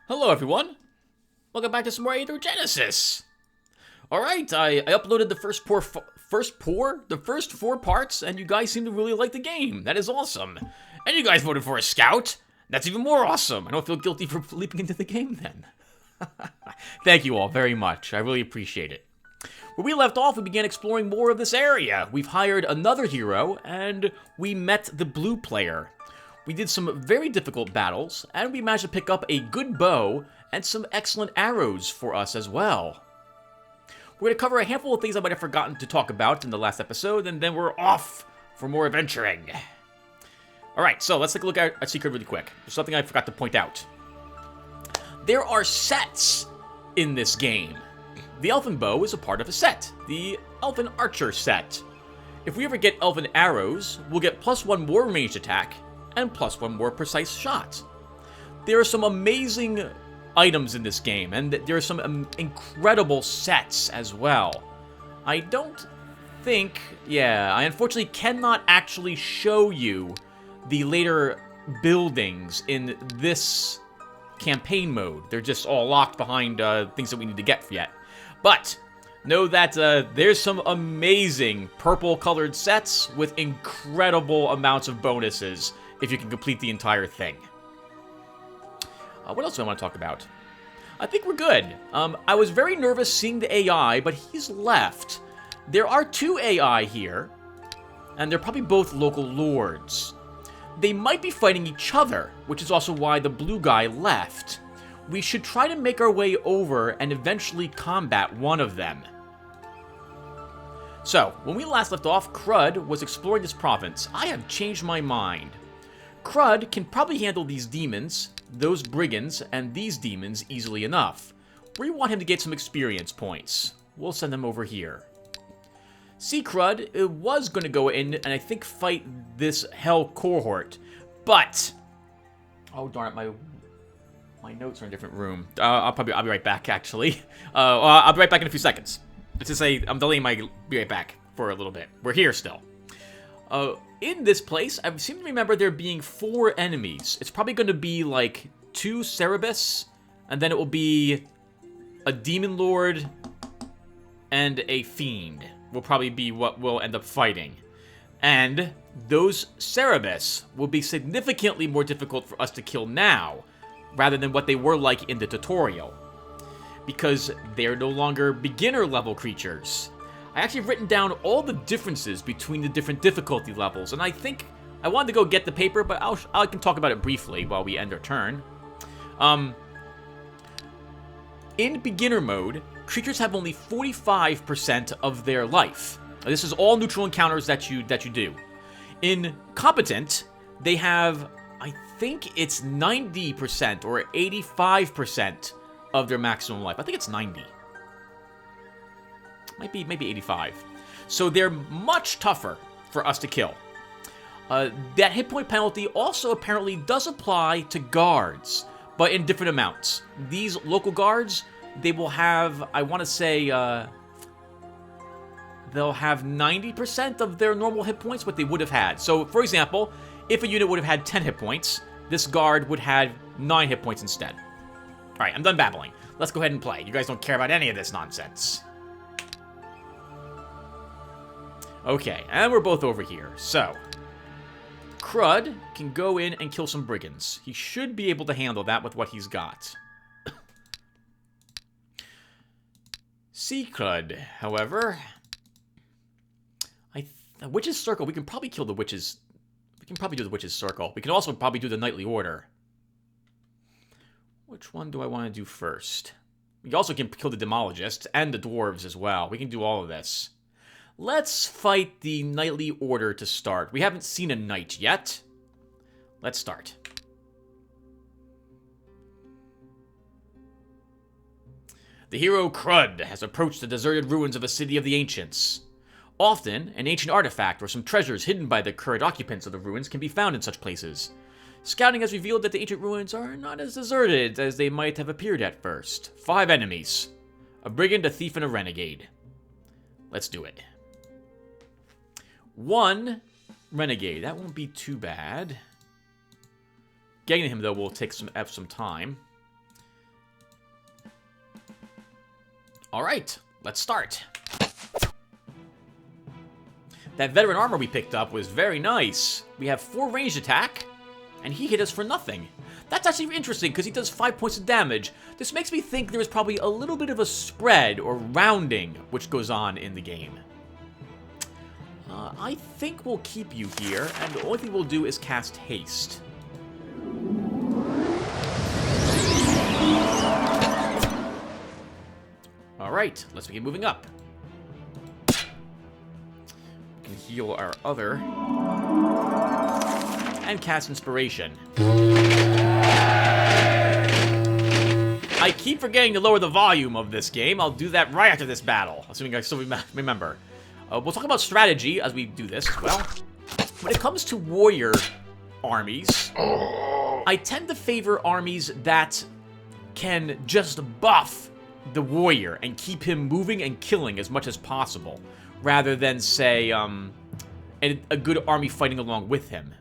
Hello, everyone. Welcome back to some more Eador Genesis. All right, I uploaded the first four parts, and you guys seem to really like the game. That is awesome. And you guys voted for a scout. That's even more awesome. I don't feel guilty for leaping into the game then. Thank you all very much. I really appreciate it. Where we left off, we began exploring more of this area. We've hired another hero, and we met the blue player. We did some very difficult battles, and we managed to pick up a good bow and some excellent arrows for us as well. We're going to cover a handful of things I might have forgotten to talk about in the last episode, and then we're off for more adventuring. Alright, so let's take a look at Secret really quick. There's something I forgot to point out. There are sets in this game. The Elfin Bow is a part of a set, the Elfin Archer set. If we ever get Elfin Arrows, we'll get +1 more ranged attack, and +1 more precise shot. There are some amazing items in this game, and there are some incredible sets as well. I unfortunately cannot actually show you the later buildings in this campaign mode. They're just all locked behind things that we need to get yet. But know that there's some amazing purple-colored sets with incredible amounts of bonuses if you can complete the entire thing. What else do I want to talk about? I think we're good. I was very nervous seeing the AI, but he's left. There are 2 AI here, and they're probably both local lords. They might be fighting each other, which is also why the blue guy left. We should try to make our way over and eventually combat one of them. So, when we last left off, Crud was exploring this province. I have changed my mind. Crud can probably handle these demons, those brigands, and these demons easily enough. We want him to get some experience points. We'll send him over here. See, Crud was going to go in and I think fight this hell cohort, but oh darn it, my notes are in a different room. I'll be right back. Actually, I'll be right back in a few seconds. Let's just say I'm delaying my be right back for a little bit. We're here still. In this place, I seem to remember there being 4 enemies. It's probably going to be like 2 Cerebus, and then it will be a Demon Lord and a Fiend will probably be what we'll end up fighting. And those Cerebus will be significantly more difficult for us to kill now, rather than what they were like in the tutorial, because they're no longer beginner level creatures. I actually have written down all the differences between the different difficulty levels, and I think I wanted to go get the paper, but I can talk about it briefly while we end our turn. In beginner mode, creatures have only 45% of their life. Now, this is all neutral encounters that you do. In competent, they have, I think it's 90% or 85% of their maximum life. I think it's 90. Maybe 85. So they're much tougher for us to kill. That hit point penalty also apparently does apply to guards, but in different amounts. These local guards, they will have, I want to say, they'll have 90% of their normal hit points, what they would have had. So, for example, if a unit would have had 10 hit points, this guard would have 9 hit points instead. Alright, I'm done babbling. Let's go ahead and play. You guys don't care about any of this nonsense. Okay, and we're both over here. So, Crud can go in and kill some brigands. He should be able to handle that with what he's got. Sea Crud, however, the Witch's Circle, we can probably kill the Witch's... We can probably do the Witch's Circle. We can also probably do the Knightly Order. Which one do I want to do first? We also can kill the Demologists and the Dwarves as well. We can do all of this. Let's fight the Knightly Order to start. We haven't seen a knight yet. Let's start. The hero Crud has approached the deserted ruins of a city of the ancients. Often, an ancient artifact or some treasures hidden by the current occupants of the ruins can be found in such places. Scouting has revealed that the ancient ruins are not as deserted as they might have appeared at first. 5 enemies. A brigand, a thief, and a renegade. Let's do it. 1 renegade. That won't be too bad. Getting him, though, will take some time. Alright, let's start. That veteran armor we picked up was very nice. We have 4 ranged attack, and he hit us for nothing. That's actually interesting, because he does 5 points of damage. This makes me think there is probably a little bit of a spread, or rounding, which goes on in the game. I think we'll keep you here, and the only thing we'll do is cast Haste. Alright, let's begin moving up. We can heal our other. And cast Inspiration. I keep forgetting to lower the volume of this game. I'll do that right after this battle, assuming I still remember. We'll talk about strategy as we do this as well. When it comes to warrior armies, I tend to favor armies that can just buff the warrior and keep him moving and killing as much as possible, rather than, say, a good army fighting along with him.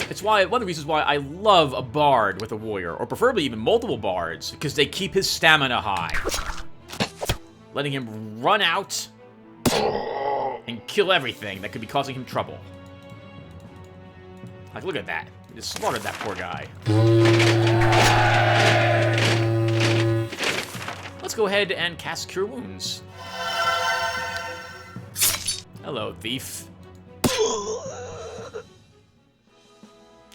It's why one of the reasons why I love a bard with a warrior, or preferably even multiple bards, because they keep his stamina high, letting him run out and kill everything that could be causing him trouble. Like, look at that. He just slaughtered that poor guy. Let's go ahead and cast Cure Wounds. Hello, thief.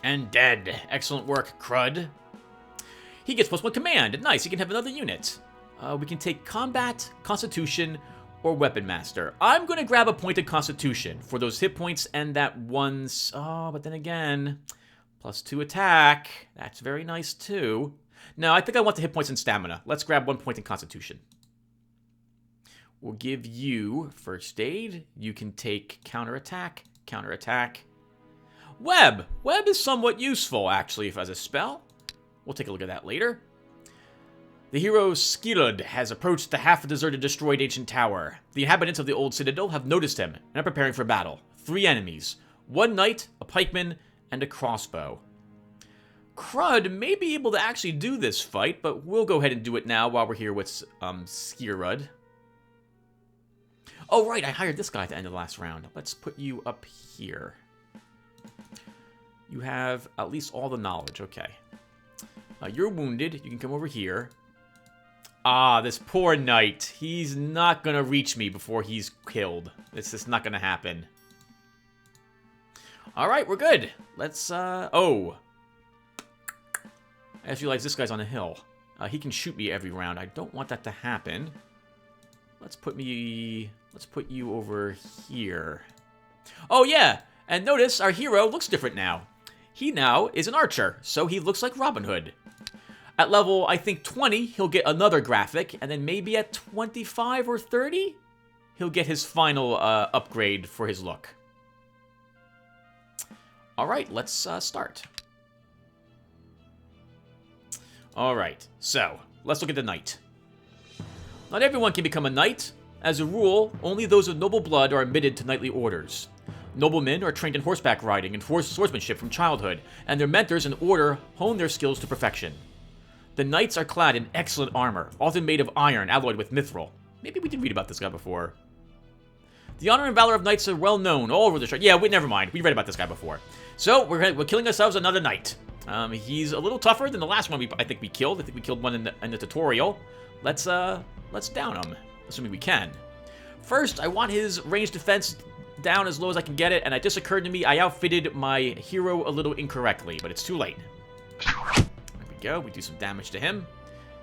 And dead. Excellent work, Crud. He gets +1 command. Nice, he can have another unit. We can take Combat, Constitution, or Weapon Master. I'm going to grab a point of Constitution for those hit points and that one... Oh, but then again, +2 attack. That's very nice, too. No, I think I want the hit points and stamina. Let's grab 1 point in Constitution. We'll give you First Aid. You can take Counterattack, Counterattack. Web! Web is somewhat useful, actually, as a spell. We'll take a look at that later. The hero Skirmishes has approached the half-deserted destroyed ancient tower. The inhabitants of the old Citadel have noticed him and are preparing for battle. 3 enemies. 1 knight, a pikeman, and a crossbow. Crud may be able to actually do this fight, but we'll go ahead and do it now while we're here with Skirmishes. Oh, right, I hired this guy at the end of the last round. Let's put you up here. You have at least all the knowledge. Okay. You're wounded. You can come over here. Ah, this poor knight. He's not going to reach me before he's killed. It's just not going to happen. All right, we're good. Let's, oh. I just realized this guy's on a hill. He can shoot me every round. I don't want that to happen. Let's put you over here. Oh, yeah. And notice our hero looks different now. He now is an archer, so he looks like Robin Hood. At level, I think, 20, he'll get another graphic, and then maybe at 25 or 30, he'll get his final upgrade for his look. All right, let's start. All right, so let's look at the knight. Not everyone can become a knight. As a rule, only those of noble blood are admitted to knightly orders. Noblemen are trained in horseback riding and swordsmanship from childhood, and their mentors in order hone their skills to perfection. The knights are clad in excellent armor, often made of iron alloyed with mithril. Maybe we did read about this guy before. The honor and valor of knights are well known all over the show. Yeah, never mind. We read about this guy before. So, we're killing ourselves another knight. He's a little tougher than the last one I think we killed. I think we killed one in the tutorial. Let's down him, assuming we can. First, I want his ranged defense down as low as I can get it, and it just occurred to me I outfitted my hero a little incorrectly, but it's too late. There we go. We do some damage to him.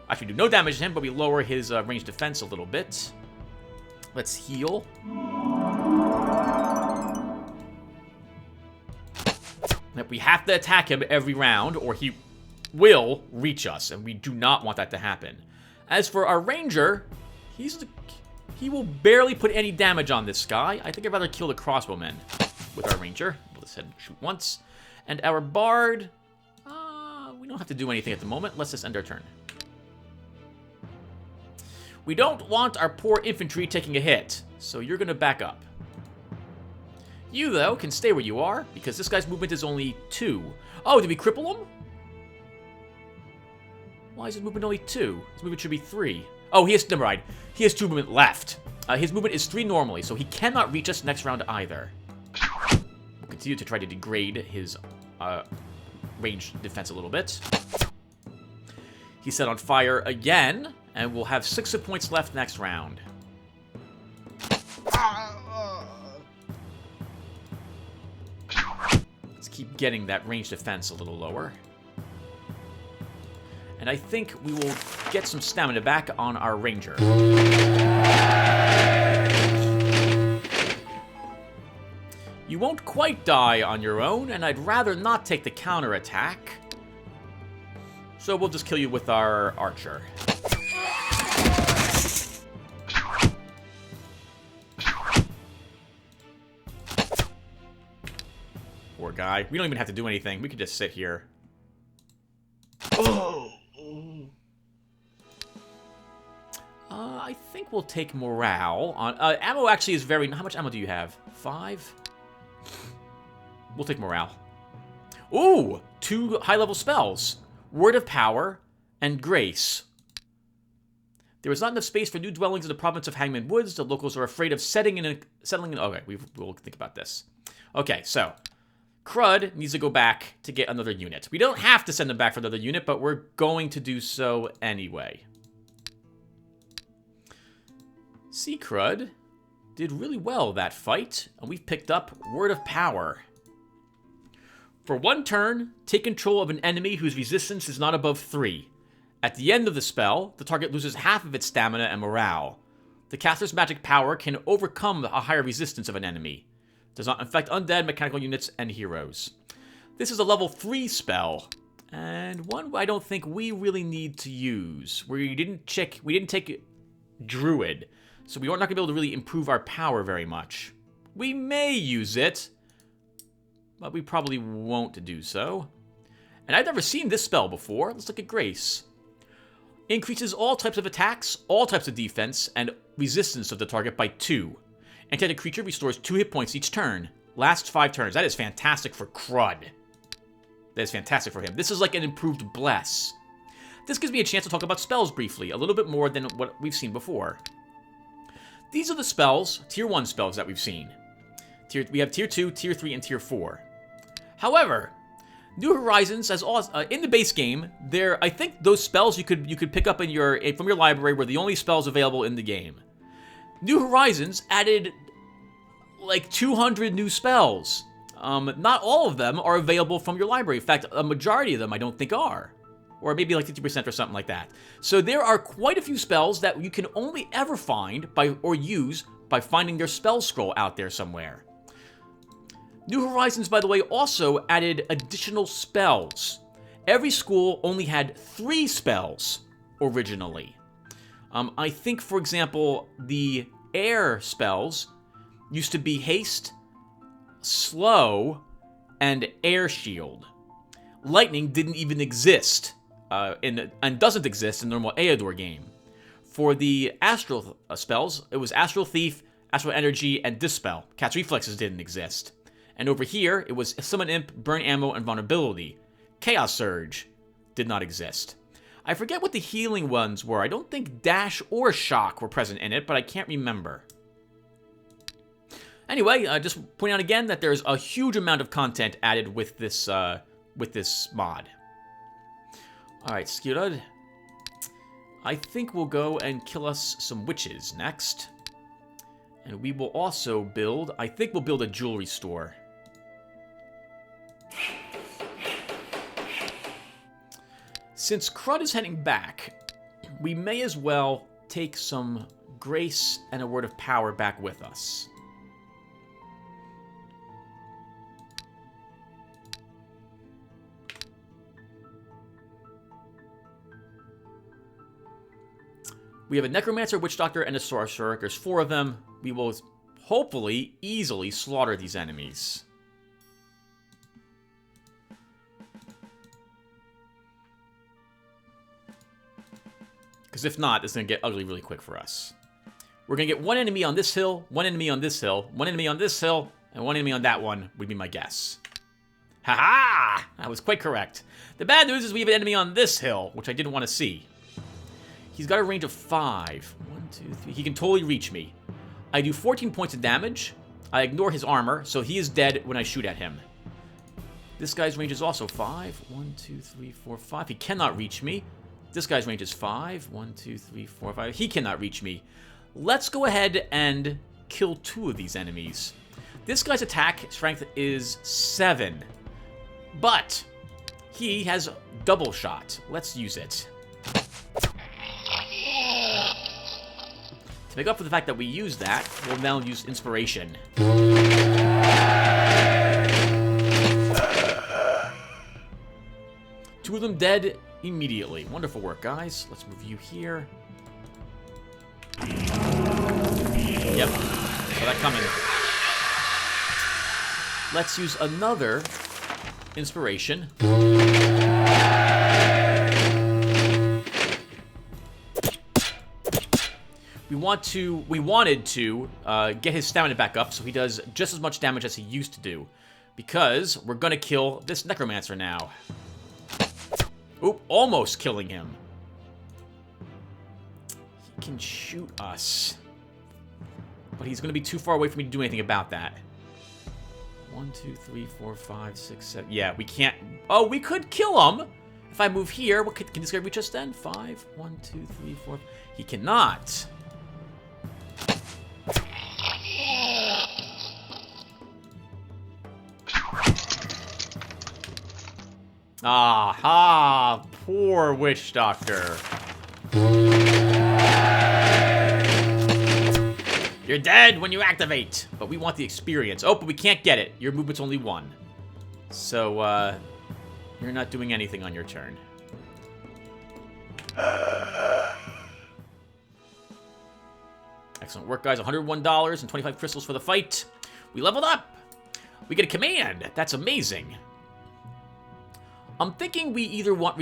Actually, we do no damage to him, but we lower his ranged defense a little bit. Let's heal. We have to attack him every round, or he will reach us, and we do not want that to happen. As for our ranger, he will barely put any damage on this guy. I think I'd rather kill the crossbowmen with our ranger. We'll just head and shoot once. And our bard, we don't have to do anything at the moment. Let's just end our turn. We don't want our poor infantry taking a hit, so you're going to back up. You, though, can stay where you are, because this guy's movement is only 2. Oh, did we cripple him? Why is his movement only 2? His movement should be 3. Oh, never mind. He has 2 movement left. His movement is 3 normally, so he cannot reach us next round either. We'll continue to try to degrade his ranged defense a little bit. He's set on fire again, and we'll have 6 hit points left next round. Let's keep getting that ranged defense a little lower. And I think we will get some stamina back on our ranger. You won't quite die on your own, and I'd rather not take the counterattack. So we'll just kill you with our archer. Poor guy. We don't even have to do anything. We can just sit here. Oh! I think we'll take morale on... ammo actually is very... How much ammo do you have? 5? We'll take morale. Ooh! 2 high-level spells. Word of Power and Grace. There is not enough space for new dwellings in the province of Hangman Woods. The locals are afraid of settling in... Okay, we'll think about this. Okay, so... Crud needs to go back to get another unit. We don't have to send him back for another unit, but we're going to do so anyway. See, Crud did really well that fight, and we've picked up Word of Power. For 1 turn, take control of an enemy whose resistance is not above 3. At the end of the spell, the target loses half of its stamina and morale. The caster's magic power can overcome a higher resistance of an enemy. Does not affect undead, mechanical units, and heroes. This is a level 3 spell, and one I don't think we really need to use. We didn't take Druid, so we are not going to be able to really improve our power very much. We may use it, but we probably won't do so. And I've never seen this spell before. Let's look at Grace. Increases all types of attacks, all types of defense, and resistance of the target by 2. Enchanted creature restores 2 hit points each turn. Lasts 5 turns. That is fantastic for Crud. That is fantastic for him. This is like an improved Bless. This gives me a chance to talk about spells briefly, a little bit more than what we've seen before. These are the spells, Tier 1 spells that we've seen. We have Tier 2, Tier 3, and Tier 4. However, New Horizons has also, in the base game, I think those spells you could pick up from your library were the only spells available in the game. New Horizons added like 200 new spells. Not all of them are available from your library. In fact, a majority of them I don't think are. Or maybe like 50% or something like that. So there are quite a few spells that you can only ever find or use by finding their spell scroll out there somewhere. New Horizons, by the way, also added additional spells. Every school only had 3 spells originally. I think, for example, the air spells used to be Haste, Slow, and Air Shield. Lightning didn't even exist, and doesn't exist in the normal Eador game. For the Astral spells, it was Astral Thief, Astral Energy, and Dispel. Cat's Reflexes didn't exist. And over here, it was Summon Imp, Burn Ammo, and Vulnerability. Chaos Surge did not exist. I forget what the healing ones were. I don't think Dash or Shock were present in it, but I can't remember. Anyway, just point out again that there's a huge amount of content added with this mod. Alright, Skirmishes. I think we'll go and kill us some witches next. And we will also build... I think we'll build a jewelry store. Since Crud is heading back, we may as well take some grace and a word of power back with us. We have a Necromancer, Witch Doctor, and a Sorcerer. There's 4 of them. We will hopefully easily slaughter these enemies. Because if not, it's going to get ugly really quick for us. We're going to get 1 enemy on this hill, 1 enemy on this hill, 1 enemy on this hill, And one enemy on that one would be my guess. Haha! I was quite correct. The bad news is we have an enemy on this hill, which I didn't want to see. He's got a range of 5. 1, 2, 3. He can totally reach me. I do 14 points of damage. I ignore his armor, so he is dead when I shoot at him. This guy's range is also 5. 1, 2, 3, 4, 5. He cannot reach me. This guy's range is 5. 1, 2, 3, 4, 5. He cannot reach me. Let's go ahead and kill 2 of these enemies. This guy's attack strength is 7. But he has double shot. Let's use it. To make up for the fact that we used that, we'll now use inspiration. 2 of them dead immediately. Wonderful work, guys. Let's move you here. Yep. Saw that coming. Let's use another inspiration. We wanted to get his stamina back up so he does just as much damage as he used to do. Because we're gonna kill this necromancer now. Oop, almost killing him. He can shoot us. But he's gonna be too far away for me to do anything about that. 1, 2, 3, 4, 5, 6, 7. Yeah, we can't. Oh, we could kill him. If I move here, what can this guy reach us then? 5, 1, 2, 3, 4. He cannot. Aha! Poor witch doctor. You're dead when you activate, but we want the experience. Oh, but we can't get it. Your movement's only 1. So, you're not doing anything on your turn. Excellent work, guys. $101 and 25 crystals for the fight. We leveled up. We get a command. That's amazing. I'm thinking we either want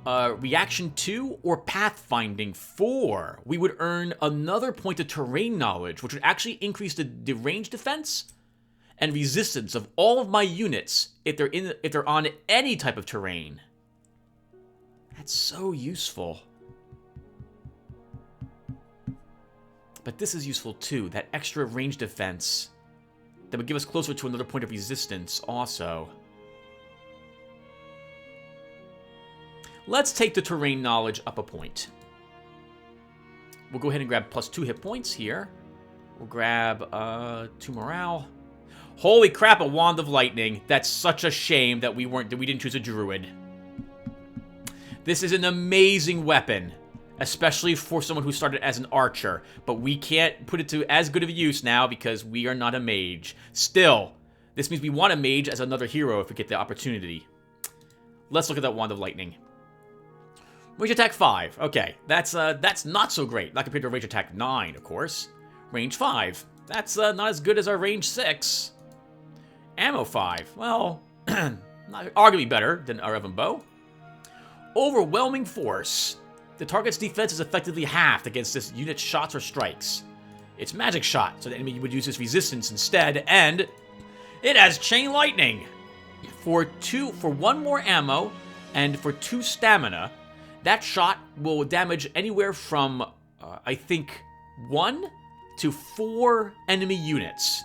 Reaction 2 or Pathfinding 4. We would earn another point of terrain knowledge, which would actually increase the range defense and resistance of all of my units if they're on any type of terrain. That's so useful. But this is useful too, that extra range defense that would give us closer to another point of resistance also. Let's take the terrain knowledge up a point. We'll go ahead and grab plus 2 hit points here. We'll grab 2 morale. Holy crap, a wand of lightning. That's such a shame that we didn't choose a druid. This is an amazing weapon, especially for someone who started as an archer, but we can't put it to as good of a use now because we are not a mage. Still, this means we want a mage as another hero if we get the opportunity. Let's look at that wand of lightning. Range attack 5. Okay, that's not so great. Not compared to range attack 9, of course. Range 5. That's not as good as our range 6. Ammo 5. Well, not arguably better than our Evan bow. Overwhelming force. The target's defense is effectively halved against this unit's shots or strikes. It's magic shot, so the enemy would use its resistance instead, and it has chain lightning. For 1 more ammo and for 2 stamina, that shot will damage anywhere from, I think, 1 to 4 enemy units.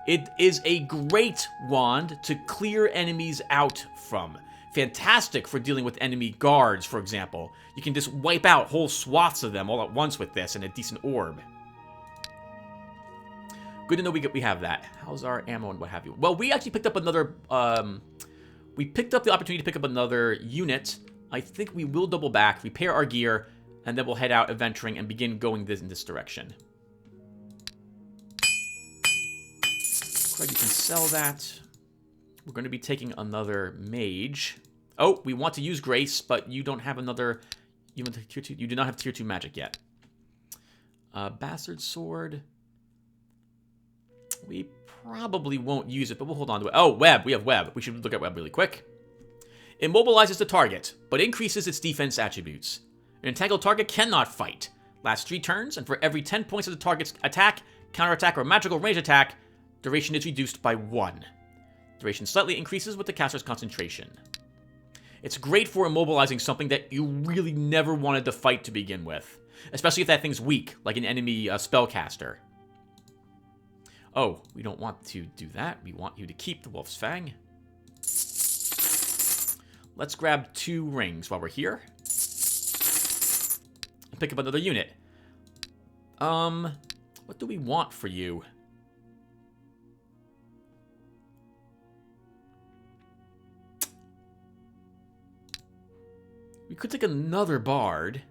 It is a great wand to clear enemies out from. Fantastic for dealing with enemy guards, for example. You can just wipe out whole swaths of them all at once with this and a decent orb. Good to know we have that. How's our ammo and what have you? Well, we actually picked up another... we picked up the opportunity to pick up another unit. I think we will double back, repair our gear, and then we'll head out adventuring and begin going in this direction. Craig, you can sell that. We're going to be taking another mage. Oh, we want to use Grace, but you don't have another... You do not have tier 2 magic yet. Bastard Sword. We probably won't use it, but we'll hold on to it. Oh, Web. We have Web. We should look at Web really quick. Immobilizes the target, but increases its defense attributes. An entangled target cannot fight. Lasts 3 turns, and for every 10 points of the target's attack, counterattack, or magical range attack, Duration is reduced by 1. Duration slightly increases with the caster's concentration. It's great for immobilizing something that you really never wanted to fight to begin with. Especially if that thing's weak, like an enemy spellcaster. Oh, we don't want to do that. We want you to keep the Wolf's Fang. Let's grab 2 rings while we're here. And pick up another unit. What do we want for you? We could take another bard.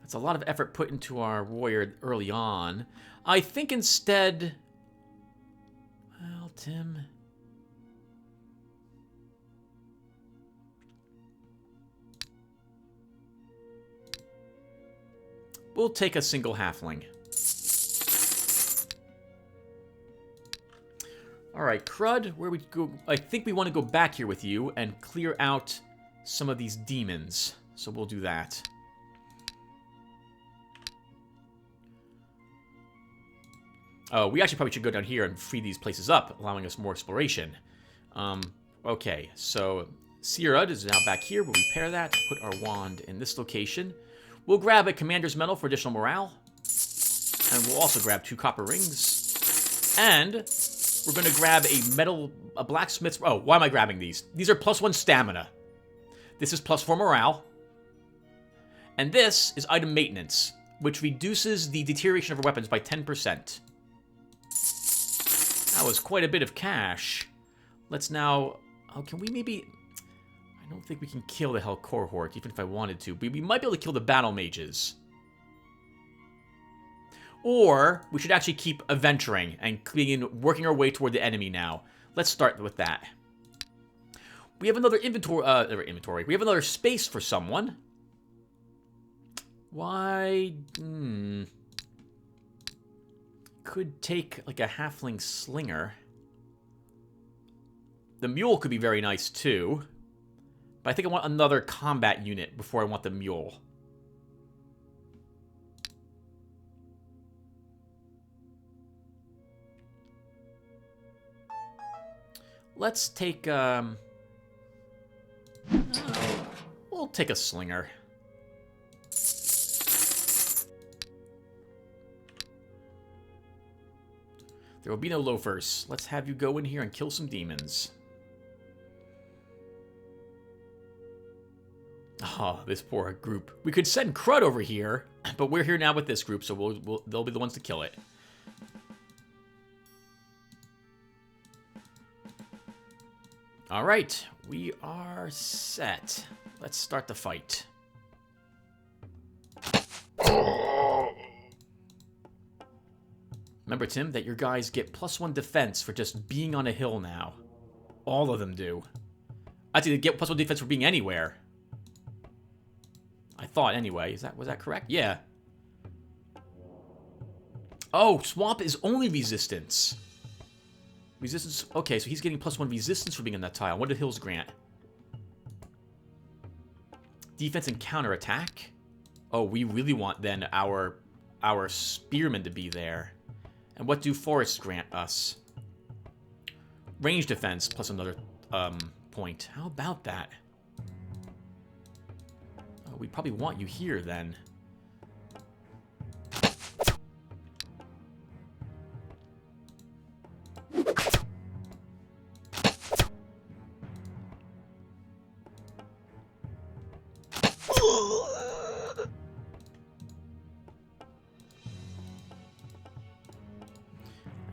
That's a lot of effort put into our warrior early on. I think instead... Well, Tim... We'll take a single halfling. Alright, Crud, where we go? I think we want to go back here with you and clear out some of these demons. So we'll do that. Oh, we actually probably should go down here and free these places up, allowing us more exploration. Okay, so Sirud is now back here. We'll repair that, put our wand in this location. We'll grab a Commander's Medal for additional morale. And we'll also grab 2 copper rings. And we're going to grab a blacksmith's... Oh, why am I grabbing these? These are +1 stamina. This is +4 morale. And this is item maintenance, which reduces the deterioration of our weapons by 10%. That was quite a bit of cash. Let's now... Oh, can we maybe... I don't think we can kill the Hell Cohort, even if I wanted to. But we might be able to kill the Battle Mages. Or we should actually keep adventuring and working our way toward the enemy now. Let's start with that. We have another inventory. We have another space for someone. Why? Could take like a halfling slinger. The mule could be very nice too. But I think I want another combat unit before I want the mule. Let's take, we'll take a slinger. There will be no loafers. Let's have you go in here and kill some demons. Oh, this poor group. We could send Crud over here, but we're here now with this group, so they'll be the ones to kill it. Alright, we are set. Let's start the fight. Remember, Tim, that your guys get +1 defense for just being on a hill now. All of them do. Actually, they get +1 defense for being anywhere. I thought, anyway. Was that correct? Yeah. Oh, Swamp is only resistance. Resistance... Okay, so he's getting +1 resistance for being on that tile. What did Hills grant? Defense and counterattack? Oh, we really want, then, our spearmen to be there. And what do forests grant us? Range defense plus another point. How about that? Oh, we probably want you here, then.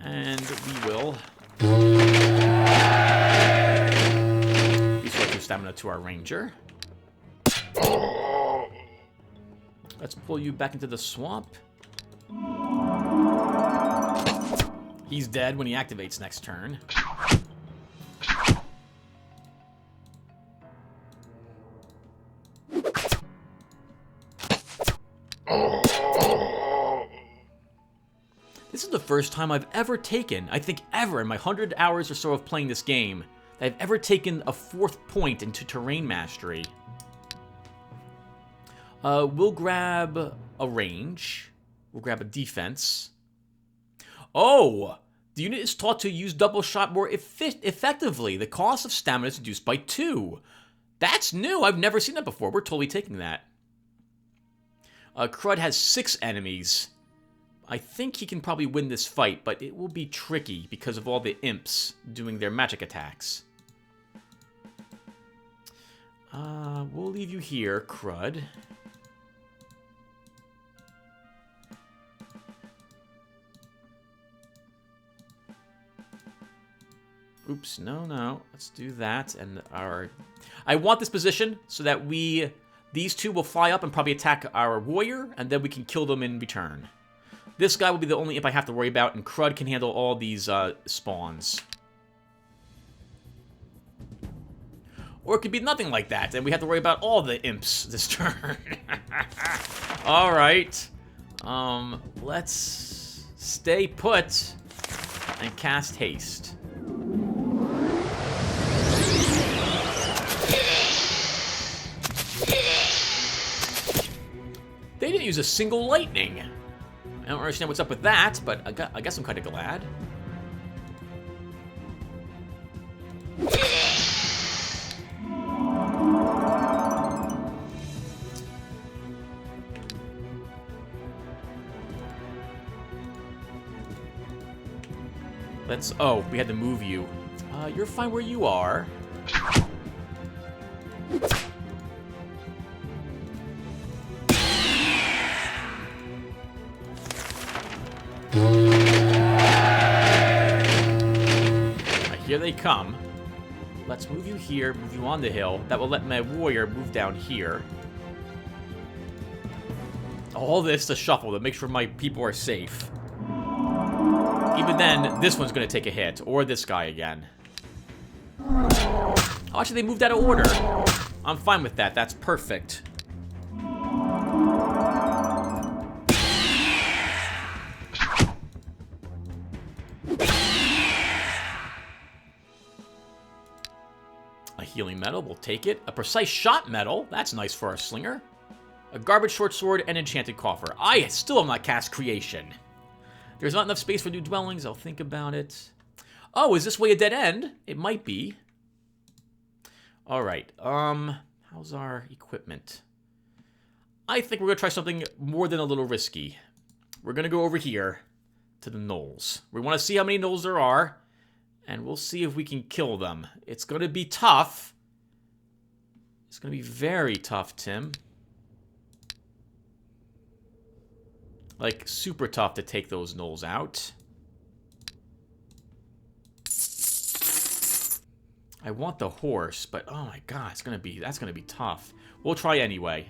And we will restore 2 stamina to our ranger. Let's pull you back into the swamp. He's dead when he activates next turn. This is the first time I've ever taken, I think ever in my 100 hours or so of playing this game, that I've ever taken a 4th point into terrain mastery. We'll grab a range. We'll grab a defense. Oh! The unit is taught to use double shot more effectively. The cost of stamina is reduced by 2. That's new. I've never seen that before. We're totally taking that. Crud has 6 enemies. I think he can probably win this fight, but it will be tricky because of all the imps doing their magic attacks. We'll leave you here, Crud. Oops, no. Let's do that. And I want this position so that these two will fly up and probably attack our warrior, and then we can kill them in return. This guy will be the only imp I have to worry about, and Crud can handle all these spawns. Or it could be nothing like that, and we have to worry about all the imps this turn. Alright. Let's stay put and cast haste. They didn't use a single lightning. I don't understand what's up with that, but I guess I'm kind of glad. Oh, we had to move you. You're fine where you are. Here they come. Let's move you here, move you on the hill. That will let my warrior move down here. All this to shuffle to make sure my people are safe. Even then, this one's going to take a hit. Or this guy again. Oh, actually, they moved out of order. I'm fine with that. That's perfect. A healing medal, we'll take it. A precise shot medal, that's nice for our slinger. A garbage short sword and enchanted coffer. I still have not cast creation. There's not enough space for new dwellings, I'll think about it. Oh, is this way a dead end? It might be. Alright, how's our equipment? I think we're gonna try something more than a little risky. We're gonna go over here to the Knolls. We want to see how many Knolls there are. And we'll see if we can kill them. It's going to be tough. It's going to be very tough, Tim. Like, super tough to take those Knolls out. I want the horse, but oh my god, that's going to be tough. We'll try anyway.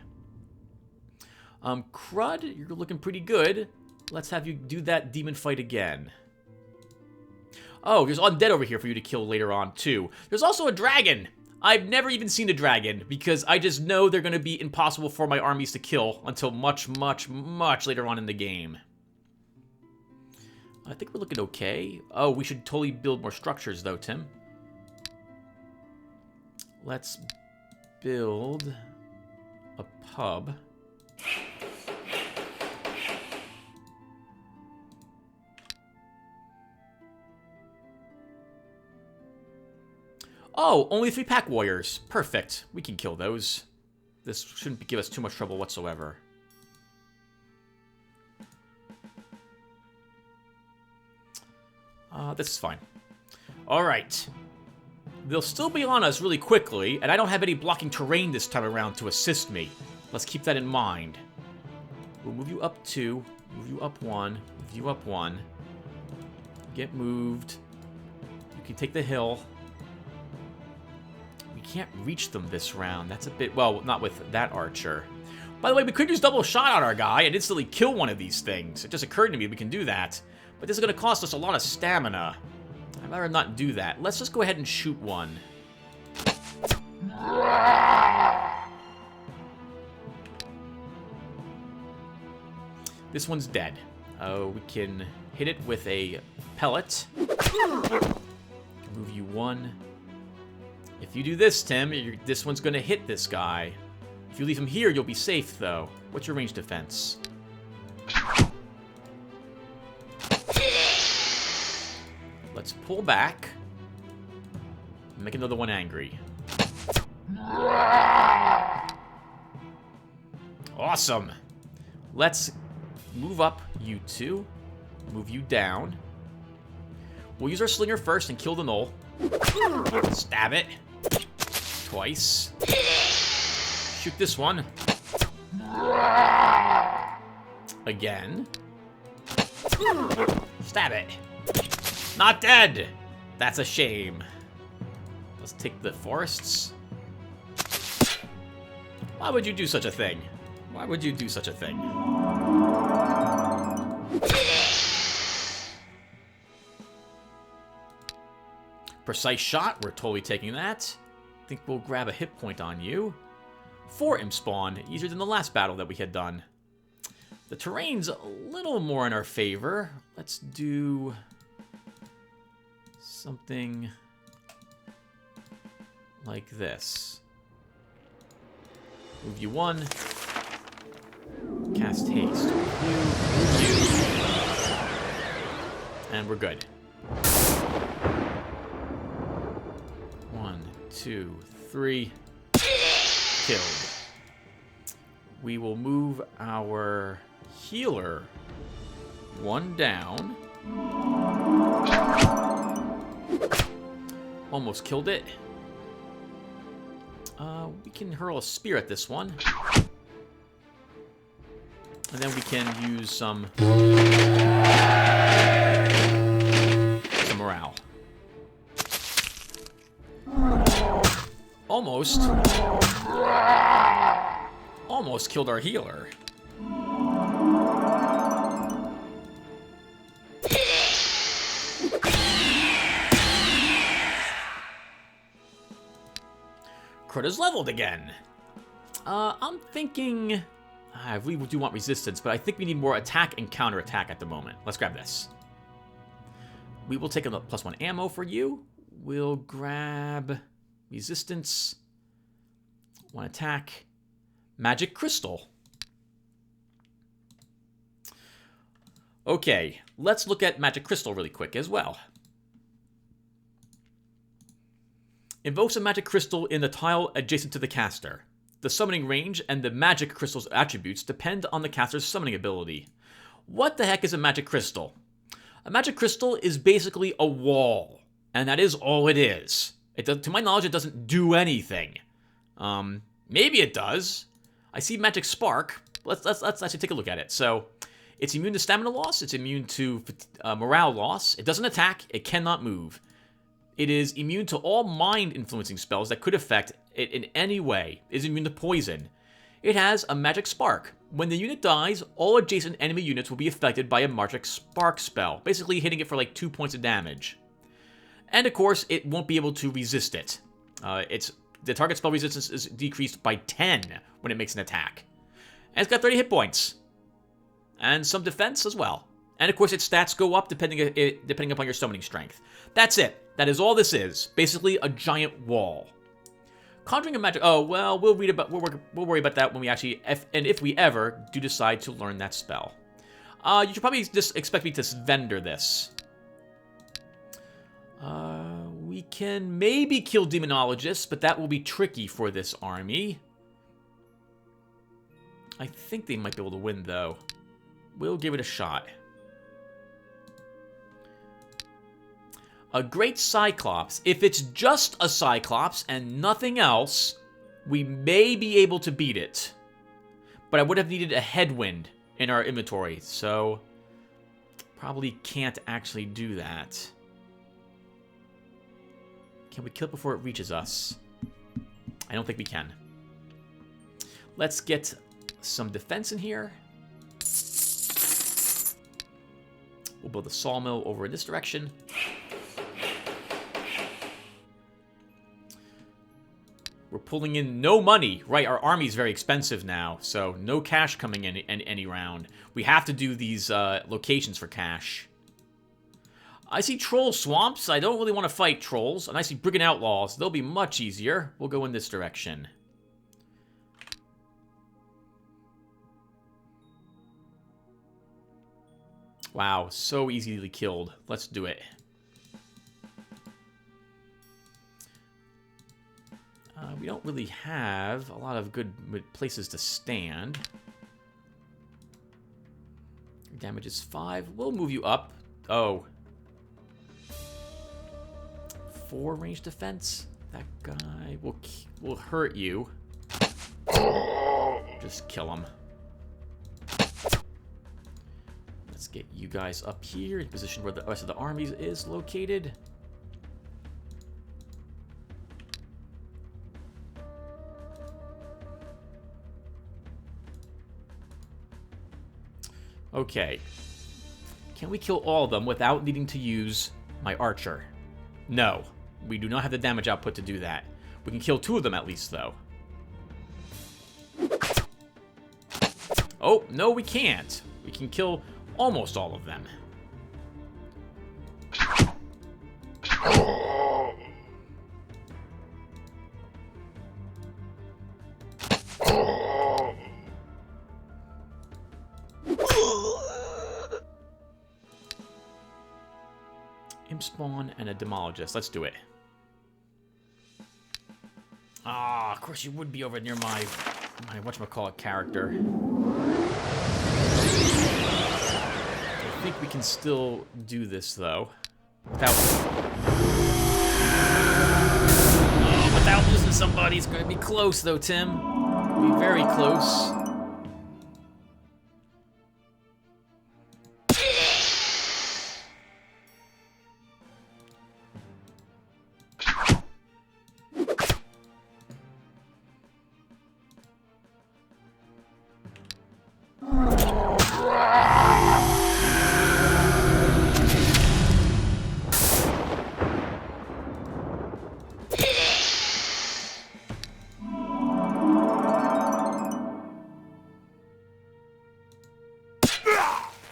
Crud, you're looking pretty good. Let's have you do that demon fight again. Oh, there's Undead over here for you to kill later on, too. There's also a dragon. I've never even seen a dragon, because I just know they're going to be impossible for my armies to kill until much, much, much later on in the game. I think we're looking okay. Oh, we should totally build more structures, though, Tim. Let's build a pub. Oh, only 3 pack warriors. Perfect. We can kill those. This shouldn't give us too much trouble whatsoever. This is fine. Alright. They'll still be on us really quickly, and I don't have any blocking terrain this time around to assist me. Let's keep that in mind. We'll move you up 2, move you up 1, move you up 1. Get moved. You can take the hill. Can't reach them this round. That's a bit, well, not with that archer. By the way, we could use double shot on our guy and instantly kill one of these things. It just occurred to me we can do that. But this is going to cost us a lot of stamina. I'd rather not do that. Let's just go ahead and shoot one. This one's dead. Oh, we can hit it with a pellet. Move you 1. If you do this, Tim, this one's going to hit this guy. If you leave him here, you'll be safe, though. What's your range defense? Let's pull back. Make another one angry. Awesome. Let's move up you two. Move you down. We'll use our slinger first and kill the Gnoll. Stab it. Twice. Shoot this one. Again. Stab it. Not dead! That's a shame. Let's take the forests. Why would you do such a thing? Why would you do such a thing? Precise shot, we're totally taking that. I think we'll grab a hit point on you. 4 imp spawn, easier than the last battle that we had done. The terrain's a little more in our favor. Let's do something like this. Move you 1. Cast haste. Move you. And we're good. 1, 2, 3. Killed. We will move our healer 1 down. Almost killed it. We can hurl a spear at this one. And then we can use some morale. Almost killed our healer. Crit is leveled again. I'm thinking... I really do want resistance, but I think we need more attack and counterattack at the moment. Let's grab this. We will take a +1 ammo for you. We'll grab resistance, 1 attack, magic crystal. Okay, let's look at magic crystal really quick as well. Invokes a magic crystal in the tile adjacent to the caster. The summoning range and the magic crystal's attributes depend on the caster's summoning ability. What the heck is a magic crystal? A magic crystal is basically a wall, and that is all it is. To my knowledge, it doesn't do anything. Maybe it does. I see magic spark. Let's actually take a look at it. So, it's immune to stamina loss. It's immune to morale loss. It doesn't attack. It cannot move. It is immune to all mind-influencing spells that could affect it in any way. It is immune to poison. It has a magic spark. When the unit dies, all adjacent enemy units will be affected by a magic spark spell, basically hitting it for like 2 points of damage. And of course, it won't be able to resist it. The target spell resistance is decreased by 10 when it makes an attack. And it's got 30 hit points. And some defense as well. And of course, its stats go up depending upon your summoning strength. That's it. That is all this is. Basically, a giant wall. Conjuring a magic... Oh, well, we'll worry about that when we actually... if we ever do decide to learn that spell. You should probably just expect me to vendor this. We can maybe kill demonologists, but that will be tricky for this army. I think they might be able to win, though. We'll give it a shot. A great Cyclops. If it's just a Cyclops and nothing else, we may be able to beat it. But I would have needed a headwind in our inventory, so probably can't actually do that. Can we kill it before it reaches us? I don't think we can. Let's get some defense in here. We'll build a sawmill over in this direction. We're pulling in no money. Right, our army's very expensive now, so no cash coming in any round. We have to do these locations for cash. I see troll swamps. I don't really want to fight trolls. And I see brigand outlaws. They'll be much easier. We'll go in this direction. Wow, so easily killed. Let's do it. we don't really have a lot of good places to stand. Your damage is 5. We'll move you up. Oh. 4 range defense? That guy will hurt you. Just kill him. Let's get you guys up here in position where the rest of the armies is located. Okay. Can we kill all of them without needing to use my archer? No. We do not have the damage output to do that. We can kill 2 of them at least, though. Oh, no, we can't. We can kill almost all of them. Imp spawn and a demologist. Let's do it. Ah, of course you would be over near my whatchamacallit character. I think we can still do this, though. Without losing somebody. It's going to be close, though, Tim. It'll be very close.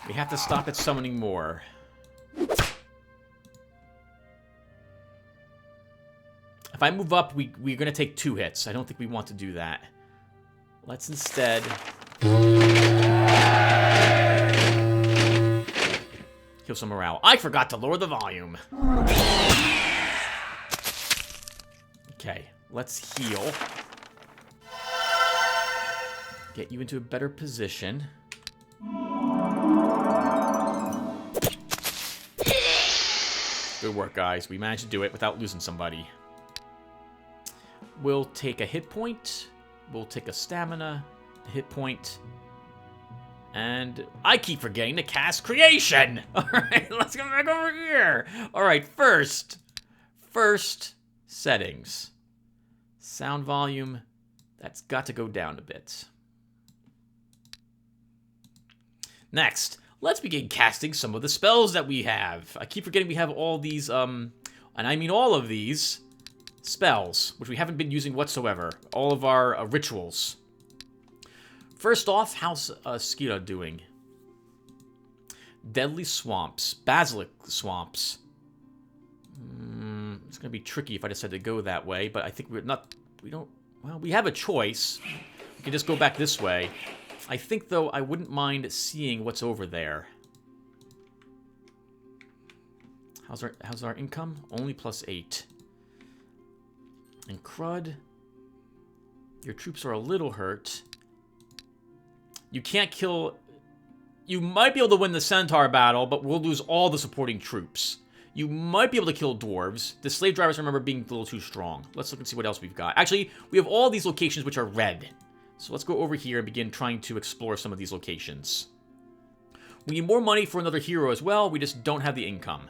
We have to stop it summoning more. If I move up, we're going to take 2 hits. I don't think we want to do that. Let's instead... kill some morale. I forgot to lower the volume. Okay, let's heal. Get you into a better position. Good work, guys. We managed to do it without losing somebody. We'll take a hit point. We'll take a stamina, a hit point. And I keep forgetting to cast creation. Alright, let's go back over here. Alright, first settings. Sound volume. That's got to go down a bit. Next, let's begin casting some of the spells that we have. I keep forgetting we have all these, and I mean all of these spells, which we haven't been using whatsoever. All of our rituals. First off, how's Skira doing? Deadly Swamps. Basilic Swamps. It's going to be tricky if I decide to go that way, but I think we have a choice. We can just go back this way. I think, though, I wouldn't mind seeing what's over there. How's our income? Only +8. And Crud, your troops are a little hurt. You can't kill... You might be able to win the Centaur battle, but we'll lose all the supporting troops. You might be able to kill dwarves. The slave drivers, remember, being a little too strong. Let's look and see what else we've got. Actually, we have all these locations which are red. So let's go over here and begin trying to explore some of these locations. We need more money for another hero as well. We just don't have the income.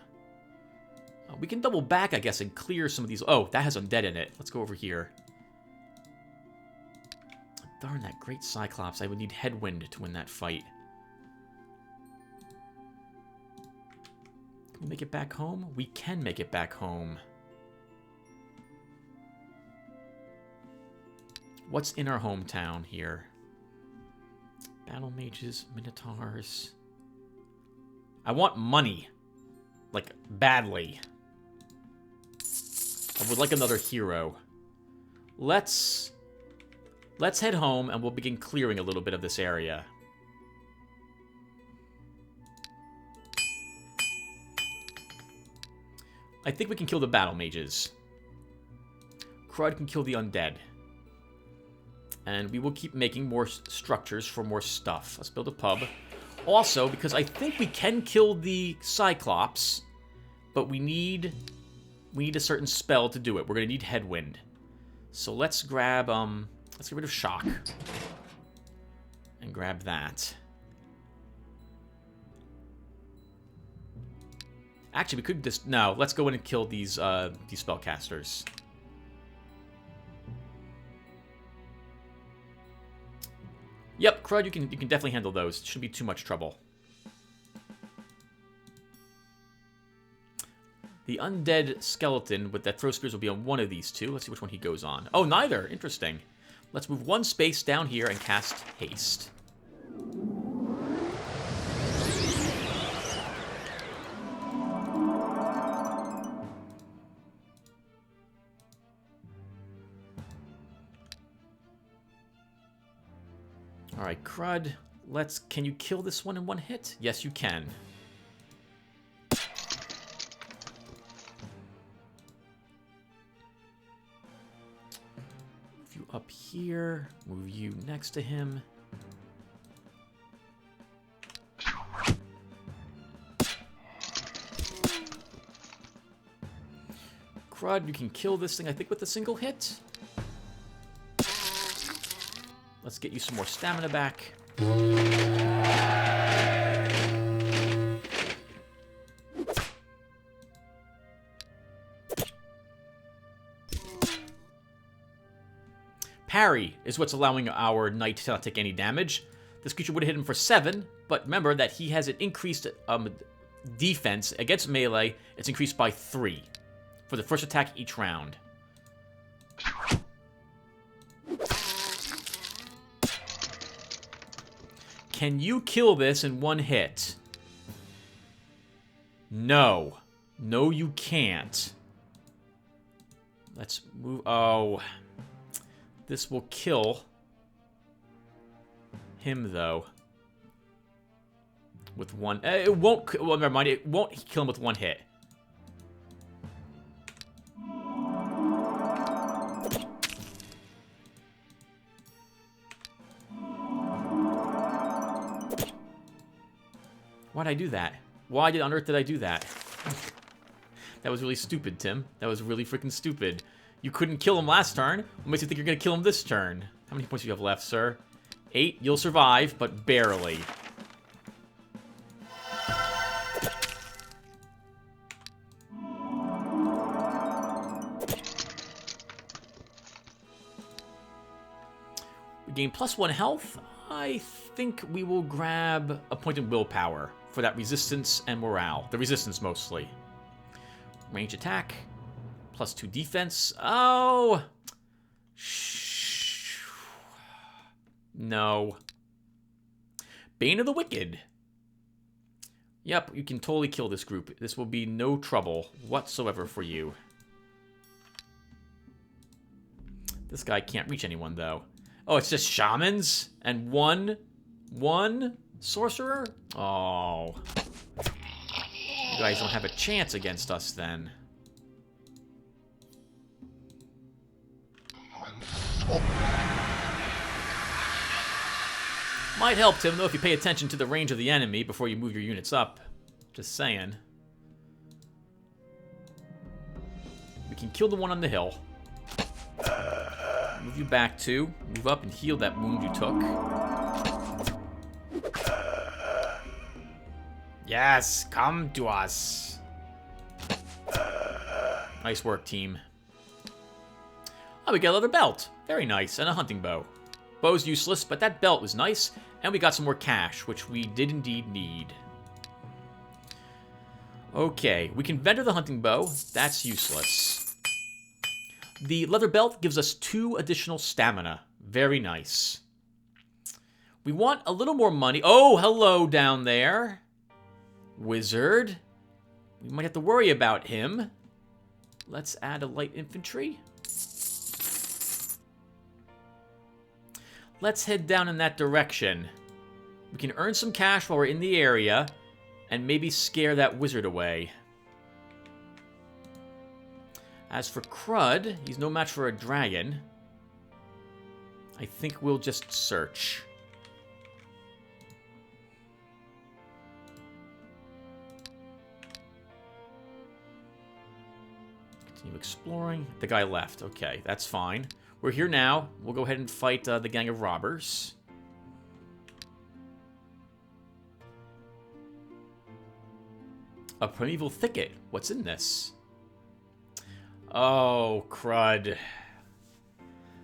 We can double back, I guess, and clear some of these. Oh, that has Undead in it. Let's go over here. Darn, that great Cyclops. I would need Headwind to win that fight. Can we make it back home? We can make it back home. What's in our hometown here? Battle mages, minotaurs. I want money. Like, badly. I would like another hero. Let's head home and we'll begin clearing a little bit of this area. I think we can kill the battle mages. Crud can kill the undead. And we will keep making more structures for more stuff. Let's build a pub. Also, because I think we can kill the Cyclops, but we need a certain spell to do it. We're going to need Headwind. So let's grab, let's get rid of Shock. And grab that. Actually, we could just... No, let's go in and kill these spellcasters. Yep, Crud, you can definitely handle those. It shouldn't be too much trouble. The undead skeleton with that throw spears will be on one of these two. Let's see which one he goes on. Oh, neither. Interesting. Let's move one space down here and cast Haste. Alright, Crud, can you kill this one in one hit? Yes, you can. Move you up here, move you next to him. Crud, you can kill this thing, I think, with a single hit. Let's get you some more stamina back. Parry is what's allowing our knight to not take any damage. This creature would have hit him for 7, but remember that he has an increased defense against melee. It's increased by 3 for the first attack each round. Can you kill this in one hit? No. No, you can't. Let's move... Oh. This will kill him, though. With one... It won't... Well, never mind. It won't kill him with one hit. Why'd I do that? Why on earth did I do that? That was really stupid, Tim. That was really freaking stupid. You couldn't kill him last turn. What makes you think you're going to kill him this turn? How many points do you have left, sir? 8. You'll survive, but barely. We gain +1 health. I think we will grab a point in willpower for that resistance and morale. The resistance, mostly. Range attack. +2 defense. Oh! No. Bane of the Wicked. Yep, you can totally kill this group. This will be no trouble whatsoever for you. This guy can't reach anyone, though. Oh, it's just shamans? And one sorcerer? Oh. You guys don't have a chance against us, then. Might help, Tim, though, if you pay attention to the range of the enemy before you move your units up. Just saying. We can kill the one on the hill. Move you back 2. Move up and heal that wound you took. Yes, come to us. Nice work, team. Oh, we got a leather belt. Very nice. And a hunting bow. Bow's useless, but that belt was nice. And we got some more cash, which we did indeed need. Okay, we can vendor the hunting bow. That's useless. The leather belt gives us 2 additional stamina. Very nice. We want a little more money. Oh, hello down there. Wizard. We might have to worry about him. Let's add a light infantry. Let's head down in that direction. We can earn some cash while we're in the area and maybe scare that wizard away. As for Crud, he's no match for a dragon. I think we'll just search. Continue exploring. The guy left. Okay, that's fine. We're here now. We'll go ahead and fight the gang of robbers. A primeval thicket. What's in this? Oh, crud.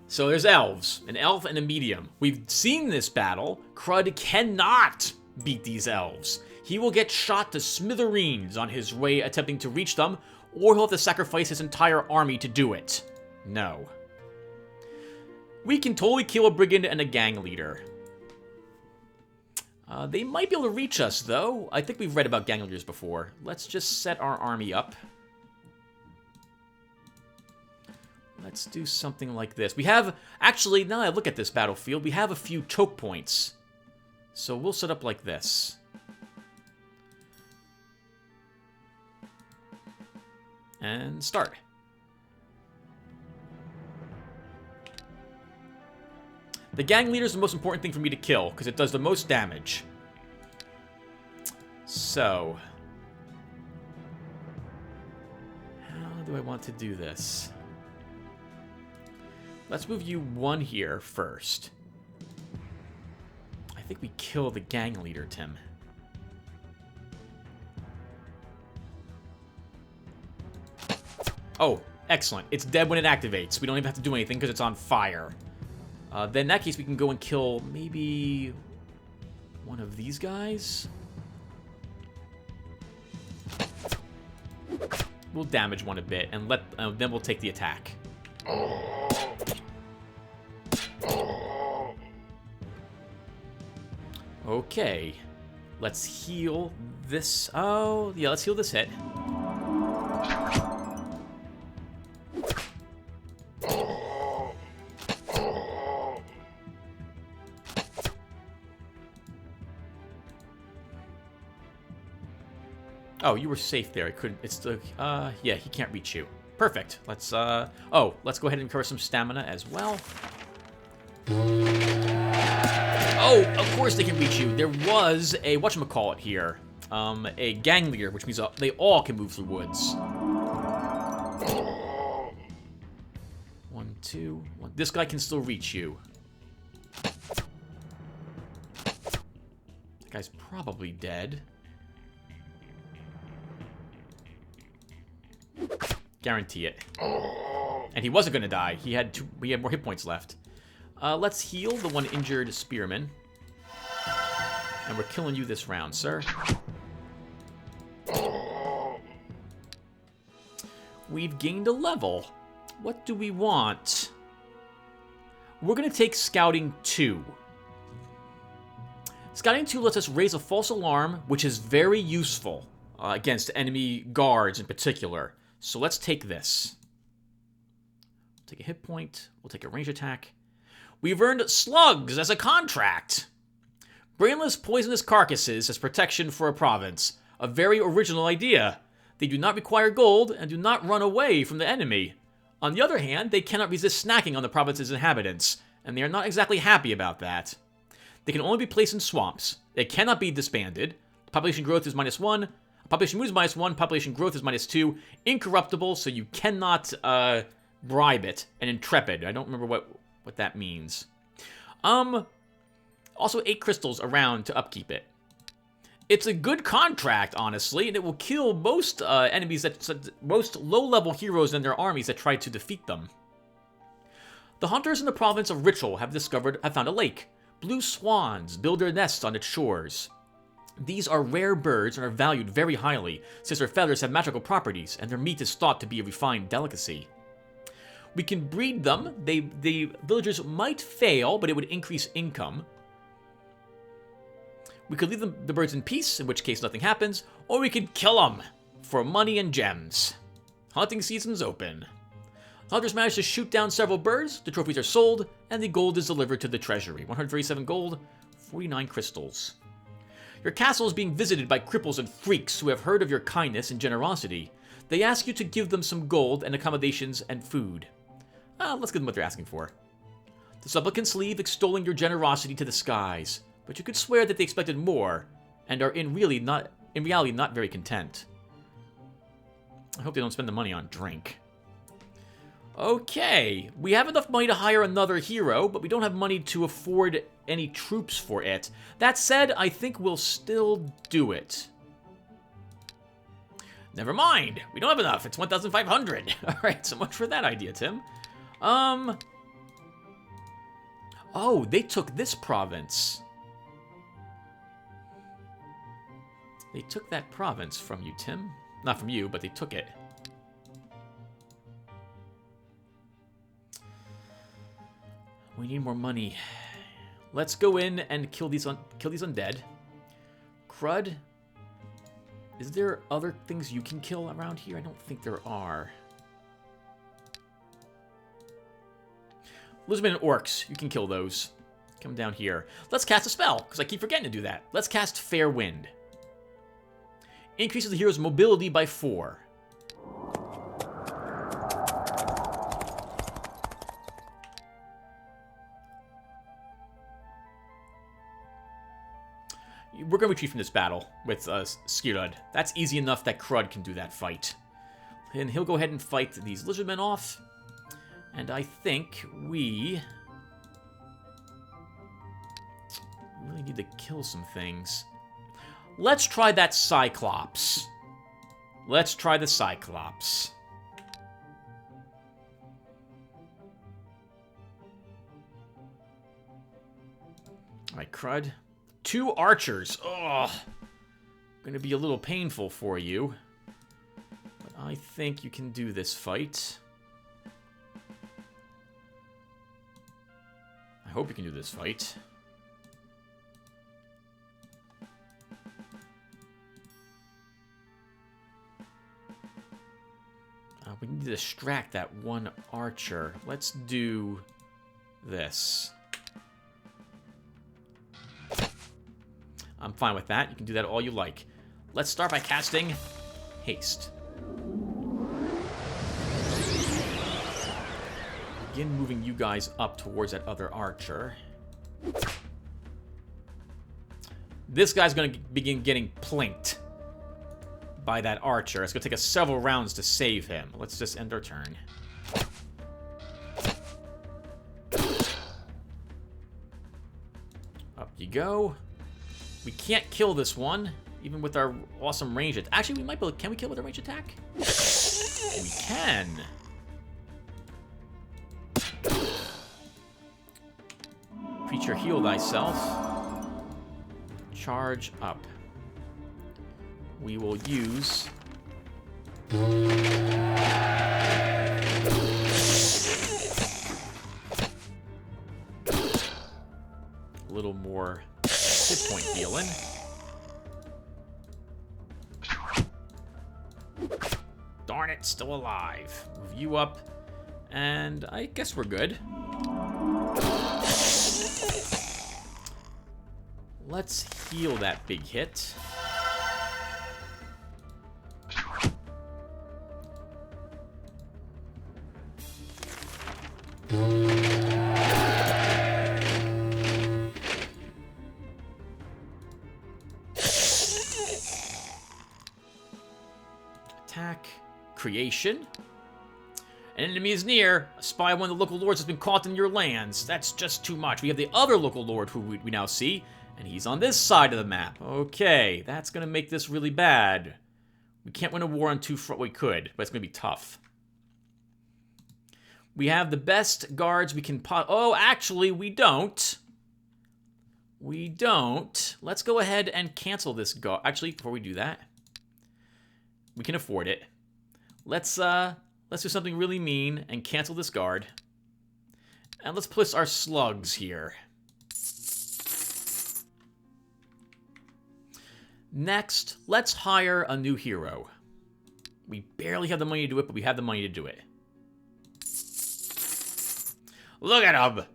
So there's elves. An elf and a medium. We've seen this battle. Crud cannot beat these elves. He will get shot to smithereens on his way attempting to reach them, or he'll have to sacrifice his entire army to do it. No. We can totally kill a brigand and a gang leader. They might be able to reach us, though. I think we've read about gang leaders before. Let's just set our army up. Let's do something like this. We have... Actually, now that I look at this battlefield, we have a few choke points. So we'll set up like this. And start. The gang leader is the most important thing for me to kill, because it does the most damage. So... how do I want to do this? Let's move you one here first. I think we kill the gang leader, Tim. Oh, excellent. It's dead when it activates. We don't even have to do anything because it's on fire. Then in that case, we can go and kill maybe one of these guys. We'll damage one a bit, and then we'll take the attack. Okay. Let's heal this. Oh, yeah, let's heal this hit. Oh, you were safe there. I couldn't. It's the. Yeah, he can't reach you. Perfect. Let's. Oh, let's go ahead and recover some stamina as well. Oh, of course they can reach you. There was a whatchamacallit here. A gang leader, which means they all can move through woods. 1, 2, 1. This guy can still reach you. That guy's probably dead. Guarantee it. And he wasn't going to die. He had more hit points left. Let's heal the one injured spearman. And we're killing you this round, sir. We've gained a level. What do we want? We're going to take Scouting 2. Scouting 2 lets us raise a false alarm, which is very useful against enemy guards in particular. So let's take this. We'll take a hit point. We'll take a range attack. We've earned slugs as a contract. Brainless, poisonous carcasses as protection for a province. A very original idea. They do not require gold and do not run away from the enemy. On the other hand, they cannot resist snacking on the province's inhabitants, and they are not exactly happy about that. They can only be placed in swamps. They cannot be disbanded. Population growth is -1. Population moves -1. Population growth is -2. Incorruptible, so you cannot bribe it. And intrepid. I don't remember what that means. Also 8 crystals around to upkeep it. It's a good contract, honestly, and it will kill most enemies, most low-level heroes in their armies that try to defeat them. The hunters in the province of Ritual have found a lake. Blue swans build their nests on its shores. These are rare birds and are valued very highly, since their feathers have magical properties, and their meat is thought to be a refined delicacy. We can breed them. The villagers might fail, but it would increase income. We could leave the birds in peace, in which case nothing happens, or we could kill them for money and gems. Hunting season's open. Hunters manage to shoot down several birds, the trophies are sold, and the gold is delivered to the treasury. 137 gold, 49 crystals. Your castle is being visited by cripples and freaks who have heard of your kindness and generosity. They ask you to give them some gold and accommodations and food. Let's give them what they're asking for. The supplicants leave, extolling your generosity to the skies, but you could swear that they expected more, and are in reality not very content. I hope they don't spend the money on drink. Okay, we have enough money to hire another hero, but we don't have money to afford any troops for it. That said, I think we'll still do it. Never mind, we don't have enough. It's 1,500. All right, so much for that idea, Tim. Oh, they took this province. They took that province from you, Tim. Not from you, but they took it. We need more money. Let's go in and kill these undead. Crud. Is there other things you can kill around here? I don't think there are. Lizardmen and orcs. You can kill those. Come down here. Let's cast a spell, because I keep forgetting to do that. Let's cast Fair Wind. Increases the hero's mobility by 4. We're going to retreat from this battle with Skirmishes. That's easy enough that Crud can do that fight. And he'll go ahead and fight these lizardmen off. And I think we really need to kill some things. Let's try that Cyclops. Let's try the Cyclops. Alright, Crud. 2 archers. Ugh. Gonna be a little painful for you. But I think you can do this fight. I hope you can do this fight. We need to distract that one archer. Let's do this. I'm fine with that. You can do that all you like. Let's start by casting Haste. Begin moving you guys up towards that other archer. This guy's going to begin getting plinked by that archer. It's going to take us several rounds to save him. Let's just end our turn. Up you go. We can't kill this one, even with our awesome range attack. Actually, we might be able to... Can we kill with a range attack? We can. Creature, heal thyself. Charge up. We will use... a little more hit point healing. Darn it, still alive. Move you up, and I guess we're good. Let's heal that big hit. Attack. Creation. An enemy is near. A spy of one of the local lords has been caught in your lands. That's just too much. We have the other local lord who we now see, and he's on this side of the map. Okay, that's going to make this really bad. We can't win a war on 2 fronts. We could, but it's going to be tough. We have the best guards we can... Oh, actually, we don't. We don't. Let's go ahead and cancel this guard. Actually, before we do that, we can afford it. Let's do something really mean and cancel this guard. And let's place our slugs here. Next, let's hire a new hero. We barely have the money to do it, but we have the money to do it. Look at him!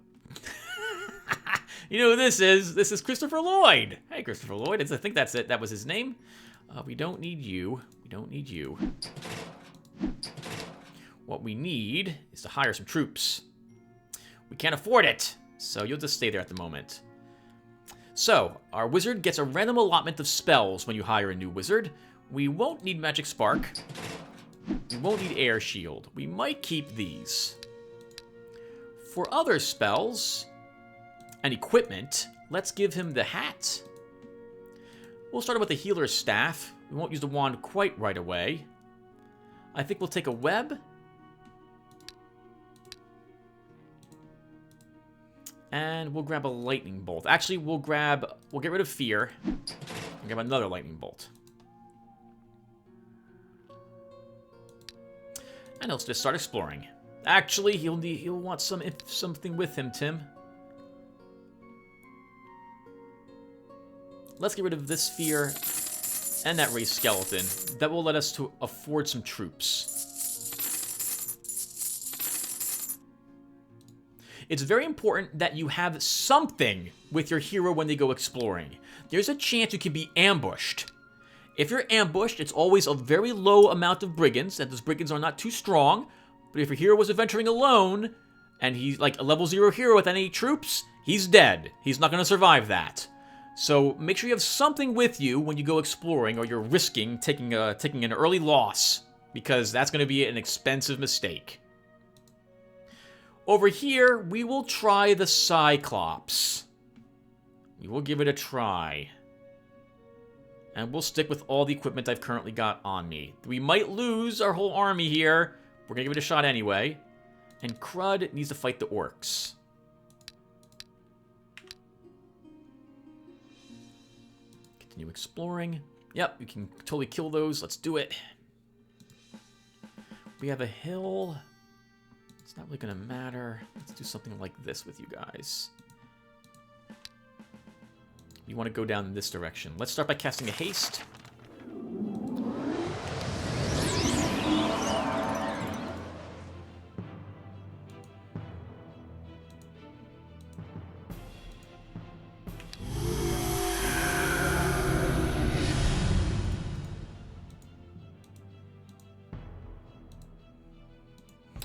You know who this is? This is Christopher Lloyd. Hey, Christopher Lloyd. I think that's it. That was his name. We don't need you. We don't need you. What we need is to hire some troops. We can't afford it, so you'll just stay there at the moment. So, our wizard gets a random allotment of spells when you hire a new wizard. We won't need Magic Spark. We won't need Air Shield. We might keep these. For other spells and equipment, let's give him the hat. We'll start with the healer's staff. We won't use the wand quite right away. I think we'll take a web. And we'll grab a lightning bolt. Actually, we'll get rid of fear. And grab another lightning bolt. And let's just start exploring. Actually, he'll want something with him, Tim. Let's get rid of this fear and that raised skeleton. That will let us to afford some troops. It's very important that you have something with your hero when they go exploring. There's a chance you can be ambushed. If you're ambushed, it's always a very low amount of brigands, and those brigands are not too strong. But if your hero was adventuring alone, and he's like a level 0 hero with any troops, he's dead. He's not going to survive that. So make sure you have something with you when you go exploring, or you're risking taking an early loss, because that's going to be an expensive mistake. Over here, we will try the Cyclops. We will give it a try. And we'll stick with all the equipment I've currently got on me. We might lose our whole army here. We're going to give it a shot anyway. And Crud needs to fight the orcs. Continue exploring. Yep, we can totally kill those. Let's do it. We have a hill. It's not really going to matter. Let's do something like this with you guys. You want to go down this direction. Let's start by casting a haste.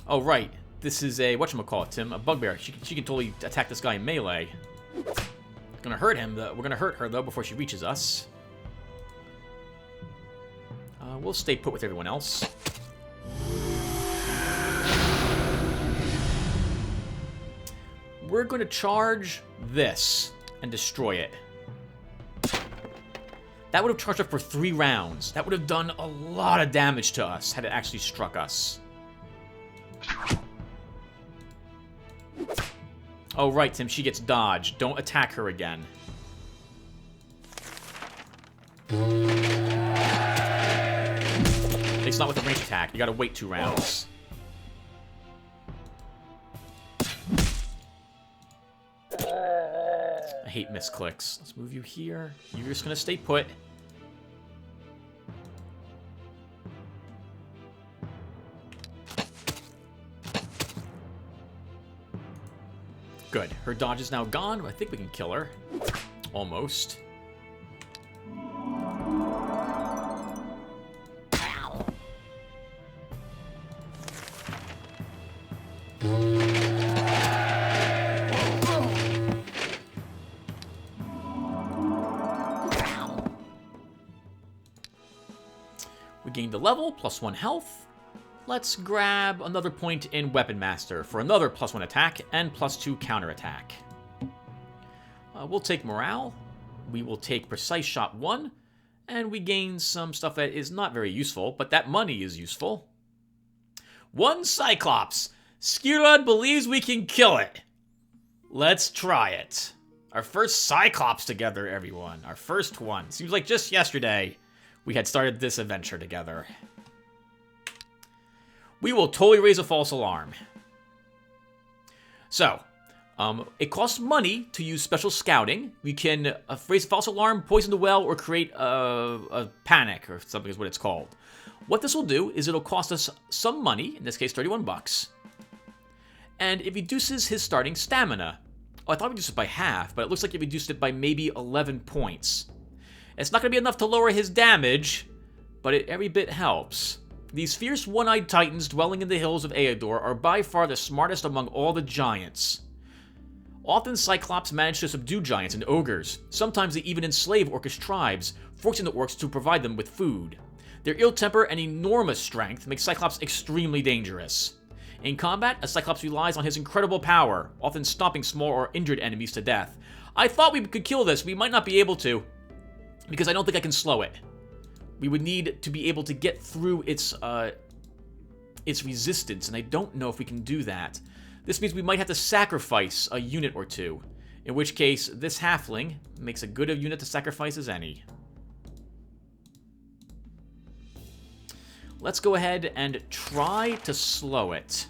Oh, right. This is a, whatchamacallit, Tim, a bugbear. She can totally attack this guy in melee. Gonna hurt him, though. We're gonna hurt her, though, before she reaches us. We'll stay put with everyone else. We're gonna charge this and destroy it. That would have charged up for 3 rounds. That would have done a lot of damage to us had it actually struck us. Oh, right, Tim, she gets dodged. Don't attack her again. At least not with a range attack. You gotta wait 2 rounds. I hate misclicks. Let's move you here. You're just gonna stay put. Good. Her dodge is now gone. I think we can kill her. Almost. We gained a level, +1 health. Let's grab another point in Weapon Master for another +1 attack and +2 counterattack. We'll take Morale. We will take Precise Shot 1. And we gain some stuff that is not very useful, but that money is useful. 1 Cyclops! Skirmishes believes we can kill it. Let's try it. Our first Cyclops together, everyone. Our first one. Seems like just yesterday we had started this adventure together. We will totally raise a false alarm. So, it costs money to use special scouting. We can raise a false alarm, poison the well, or create a panic, or something is what it's called. What this will do is it'll cost us some money, in this case 31 bucks, and it reduces his starting stamina. Oh, I thought we reduced it by half, but it looks like it reduced it by maybe 11 points. It's not going to be enough to lower his damage, but every bit helps. These fierce one-eyed titans dwelling in the hills of Eador are by far the smartest among all the giants. Often Cyclops manage to subdue giants and ogres. Sometimes they even enslave orcish tribes, forcing the orcs to provide them with food. Their ill temper and enormous strength make Cyclops extremely dangerous. In combat, a Cyclops relies on his incredible power, often stomping small or injured enemies to death. I thought we could kill this. We might not be able to, because I don't think I can slow it. We would need to be able to get through its resistance, and I don't know if we can do that. This means we might have to sacrifice a unit or two, in which case this halfling makes a good unit to sacrifice as any. Let's go ahead and try to slow it.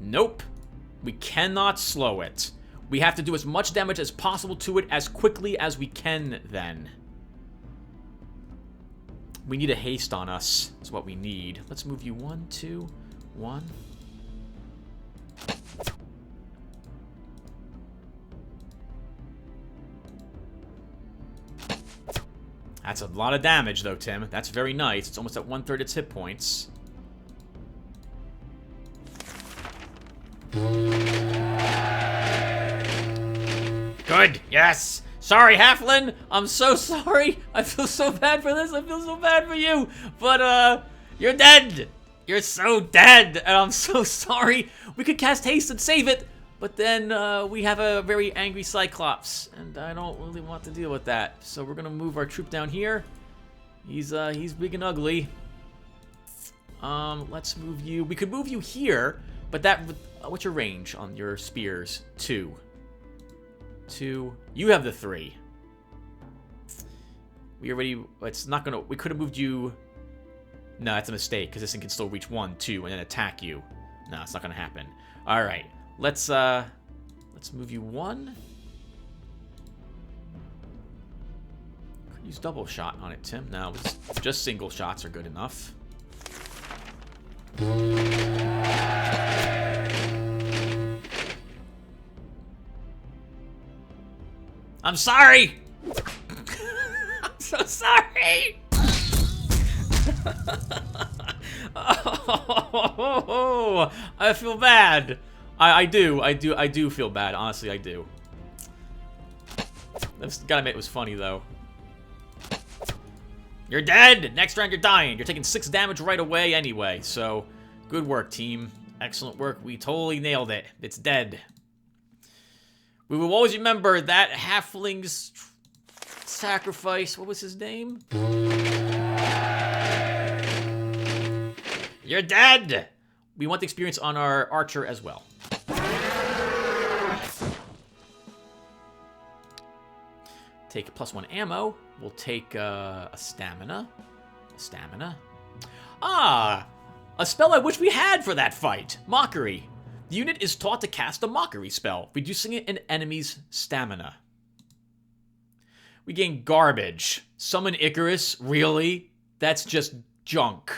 Nope. We cannot slow it. We have to do as much damage as possible to it as quickly as we can, then. We need a haste on us. That's what we need. Let's move you 1, 2, 1. That's a lot of damage, though, Tim. That's very nice. It's almost at 1/3 its hit points. Good, yes. Sorry, Halfling. I'm so sorry. I feel so bad for this. I feel so bad for you. But, you're dead. You're so dead. And I'm so sorry. We could cast haste and save it. But then, we have a very angry Cyclops. And I don't really want to deal with that. So we're going to move our troop down here. He's big and ugly. Let's move you. We could move you here. But that... what's your range on your spears? 2. 2. You have the 3. We already... it's not gonna... we could have moved you... no, that's a mistake, because this thing can still reach 1, 2, and then attack you. No, it's not gonna happen. Alright. Let's move you 1. Could use double shot on it, Tim. No, just single shots are good enough. I'm sorry! I'm so sorry! Oh, I feel bad. I do feel bad. Honestly, I do. This gotta admit it was funny, though. You're dead! Next round, you're dying. You're taking 6 damage right away anyway, so... good work, team. Excellent work. We totally nailed it. It's dead. We will always remember that halfling's sacrifice. What was his name? You're dead! We want the experience on our archer as well. Take +1 ammo. We'll take a stamina. Ah! A spell I wish we had for that fight. Mockery. The unit is taught to cast a Mockery spell, reducing an enemy's stamina. We gain garbage. Summon Icarus? Really? That's just junk.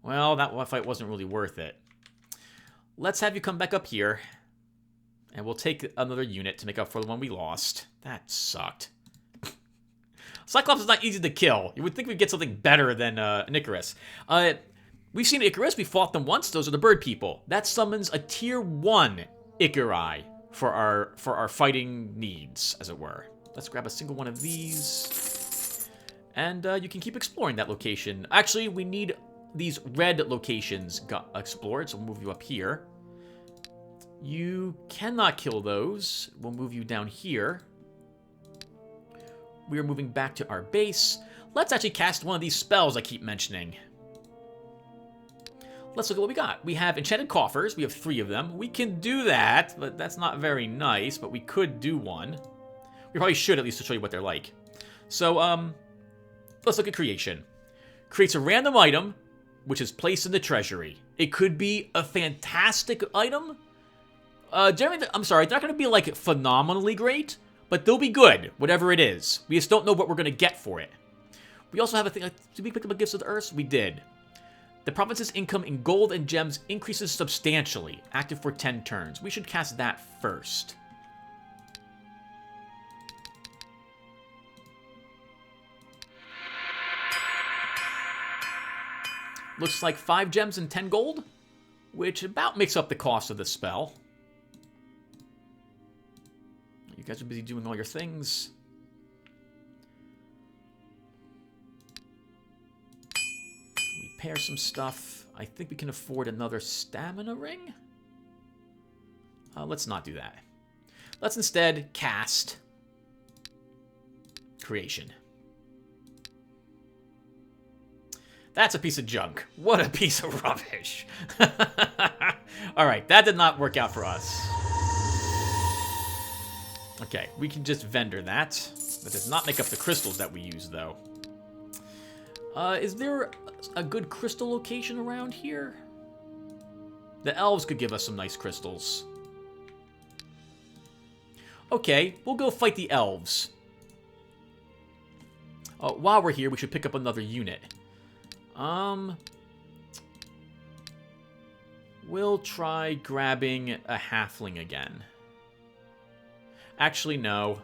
Well, that fight wasn't really worth it. Let's have you come back up here. And we'll take another unit to make up for the one we lost. That sucked. Cyclops is not easy to kill. You would think we'd get something better than an Icarus. We've seen Icarus. We fought them once. Those are the bird people. That summons a tier 1 Icari for our fighting needs, as it were. Let's grab a single one of these. And you can keep exploring that location. Actually, we need these red locations got explored, so we'll move you up here. You cannot kill those. We'll move you down here. We are moving back to our base. Let's actually cast one of these spells I keep mentioning. Let's look at what we got. We have enchanted coffers. We have 3 of them. We can do that, but that's not very nice, but we could do one. We probably should, at least, to show you what they're like. So, let's look at creation. Creates a random item, which is placed in the treasury. It could be a fantastic item. Generally, I'm sorry, they're not going to be, like, phenomenally great, but they'll be good, whatever it is. We just don't know what we're going to get for it. We also have a thing, like, did we pick up a Gifts of the Earth? We did. The province's income in gold and gems increases substantially. Active for 10 turns. We should cast that first. Looks like 5 gems and 10 gold, which about makes up the cost of the spell. You guys are busy doing all your things. Repair some stuff. I think we can afford another stamina ring. Let's not do that. Let's instead cast Creation. That's a piece of junk. What a piece of rubbish. Alright, that did not work out for us. Okay, we can just vendor that. That does not make up the crystals that we use, though. Is there a good crystal location around here? The elves could give us some nice crystals. Okay, we'll go fight the elves. While we're here, we should pick up another unit. We'll try grabbing a halfling again. Actually, no.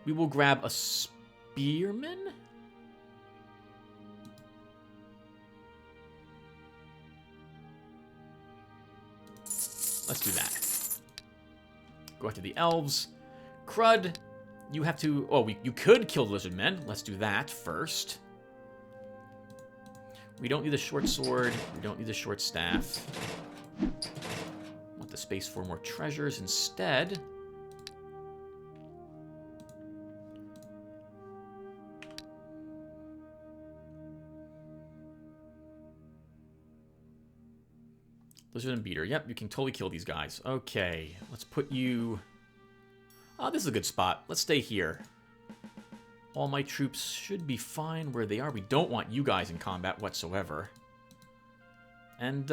We will grab a spearman? Let's do that. Go after the elves. Crud, you have to... Oh, you could kill the lizardmen. Let's do that first. We don't need the short sword. We don't need the short staff. Want the space for more treasures instead. Lizard and beater. Yep, you can totally kill these guys. Okay, let's put you... Oh, this is a good spot. Let's stay here. All my troops should be fine where they are. We don't want you guys in combat whatsoever. And,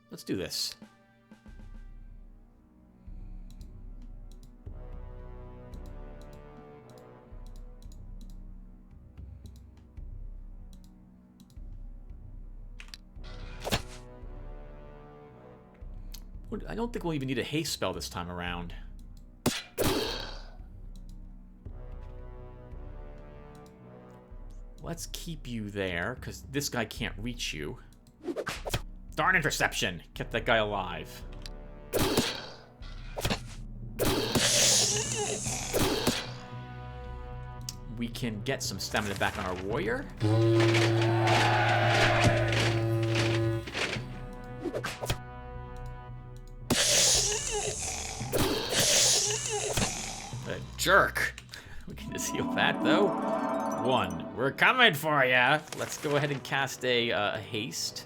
let's do this. I don't think we'll even need a haste spell this time around. Let's keep you there, because this guy can't reach you. Darn interception! Kept that guy alive. We can get some stamina back on our warrior. Jerk. We can just heal that, though. 1. We're coming for ya. Let's go ahead and cast a haste.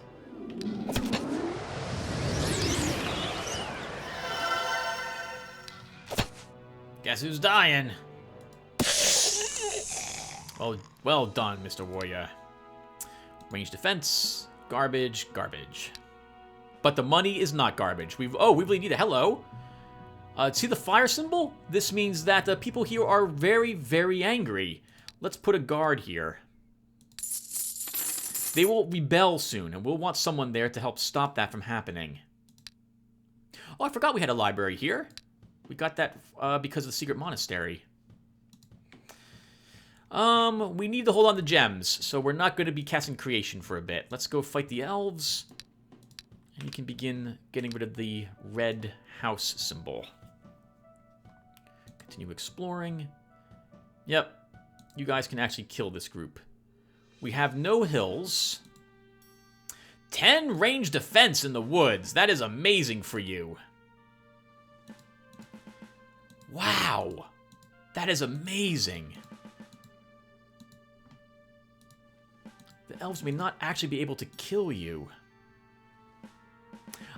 Guess who's dying? Oh, well done, Mr. Warrior. Range defense. Garbage, garbage. But the money is not garbage. We really need a hello. See the fire symbol? This means that people here are very, very angry. Let's put a guard here. They will rebel soon, and we'll want someone there to help stop that from happening. Oh, I forgot we had a library here. We got that because of the secret monastery. We need to hold on to gems, so we're not going to be casting creation for a bit. Let's go fight the elves. And you can begin getting rid of the red house symbol. Continue exploring. Yep. You guys can actually kill this group. We have no hills. 10 range defense in the woods. That is amazing for you. Wow. That is amazing. The elves may not actually be able to kill you.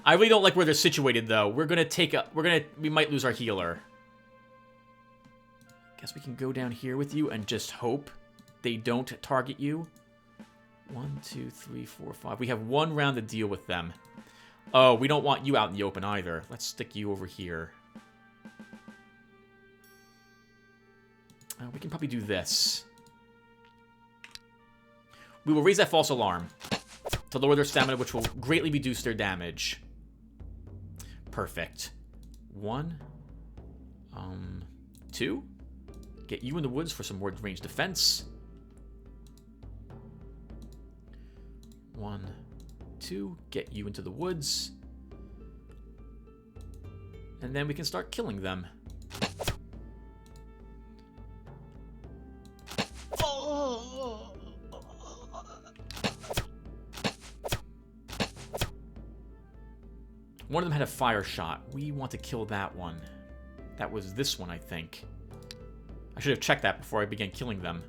I really don't like where they're situated, though. We might lose our healer. Guess we can go down here with you and just hope they don't target you. 1, 2, 3, 4, 5. We have 1 round to deal with them. Oh, we don't want you out in the open either. Let's stick you over here. We can probably do this. We will raise that false alarm to lower their stamina, which will greatly reduce their damage. Perfect. 1. 2. Get you in the woods for some more ranged defense. 1, 2. Get you into the woods. And then we can start killing them. One of them had a fire shot. We want to kill that one. That was this one, I think. I should have checked that before I began killing them.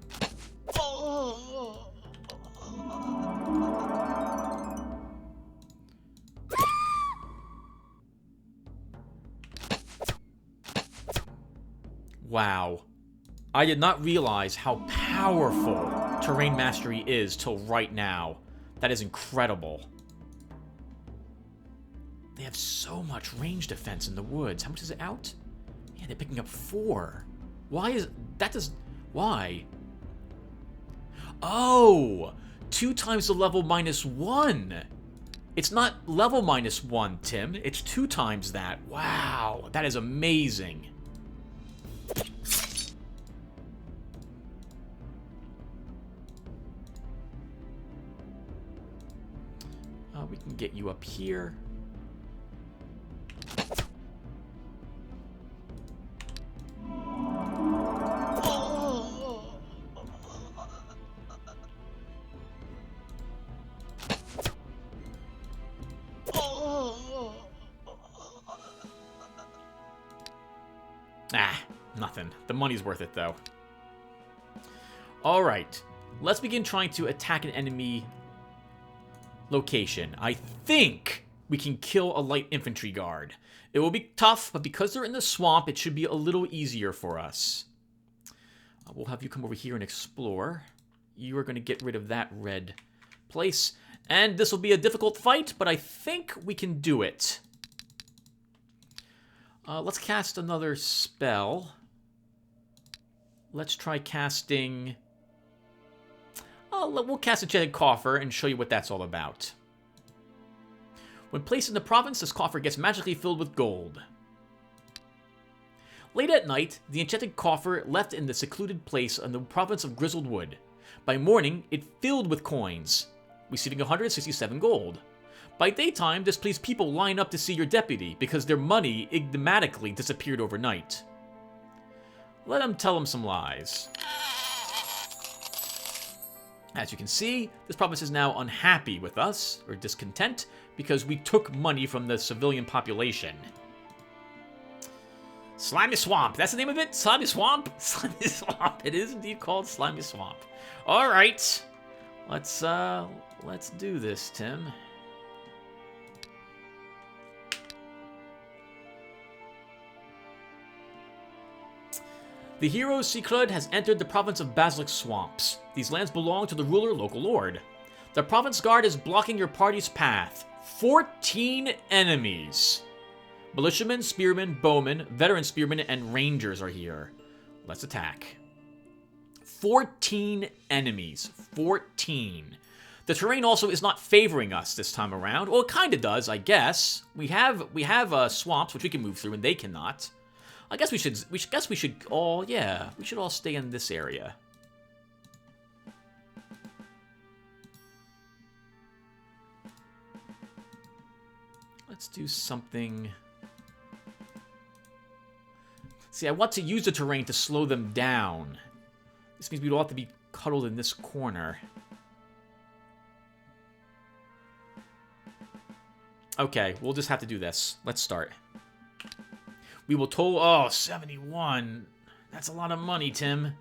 Wow. I did not realize how powerful terrain mastery is till right now. That is incredible. They have so much range defense in the woods. How much is it out? Yeah, they're picking up 4. Why is... That does... Why? Oh! 2 times the level minus 1! It's not level minus 1, Tim. It's 2 times that. Wow. That is amazing. We can get you up here. Nothing. The money's worth it, though. Alright. Let's begin trying to attack an enemy location. I think we can kill a light infantry guard. It will be tough, but because they're in the swamp, it should be a little easier for us. We'll have you come over here and explore. You are going to get rid of that red place. And this will be a difficult fight, but I think we can do it. Let's cast another spell. Let's try casting... we'll cast a Enchanted Coffer and show you what that's all about. When placed in the province, this coffer gets magically filled with gold. Late at night, the Enchanted Coffer left in the secluded place in the province of Grizzled Wood. By morning, it filled with coins, receiving 167 gold. By daytime, displeased people line up to see your deputy because their money enigmatically disappeared overnight. Let them tell them some lies. As you can see, this province is now unhappy with us, or discontent, because we took money from the civilian population. Slimy Swamp, that's the name of it? Slimy Swamp? Slimy Swamp, it is indeed called Slimy Swamp. Alright, let's do this, Tim. The hero Sikrud has entered the province of Basilisk Swamps. These lands belong to the ruler local lord. The province guard is blocking your party's path. 14 enemies. Militiamen, spearmen, bowmen, veteran spearmen, and rangers are here. Let's attack. 14 enemies. 14. The terrain also is not favoring us this time around. Well, it kind of does, I guess. We have swamps which we can move through, and they cannot. I guess we should all, yeah, we should all stay in this area. Let's do something. See, I want to use the terrain to slow them down. This means we don't have to be cuddled in this corner. Okay, we'll just have to do this. Let's start. We will toll... Oh, 71. That's a lot of money, Tim.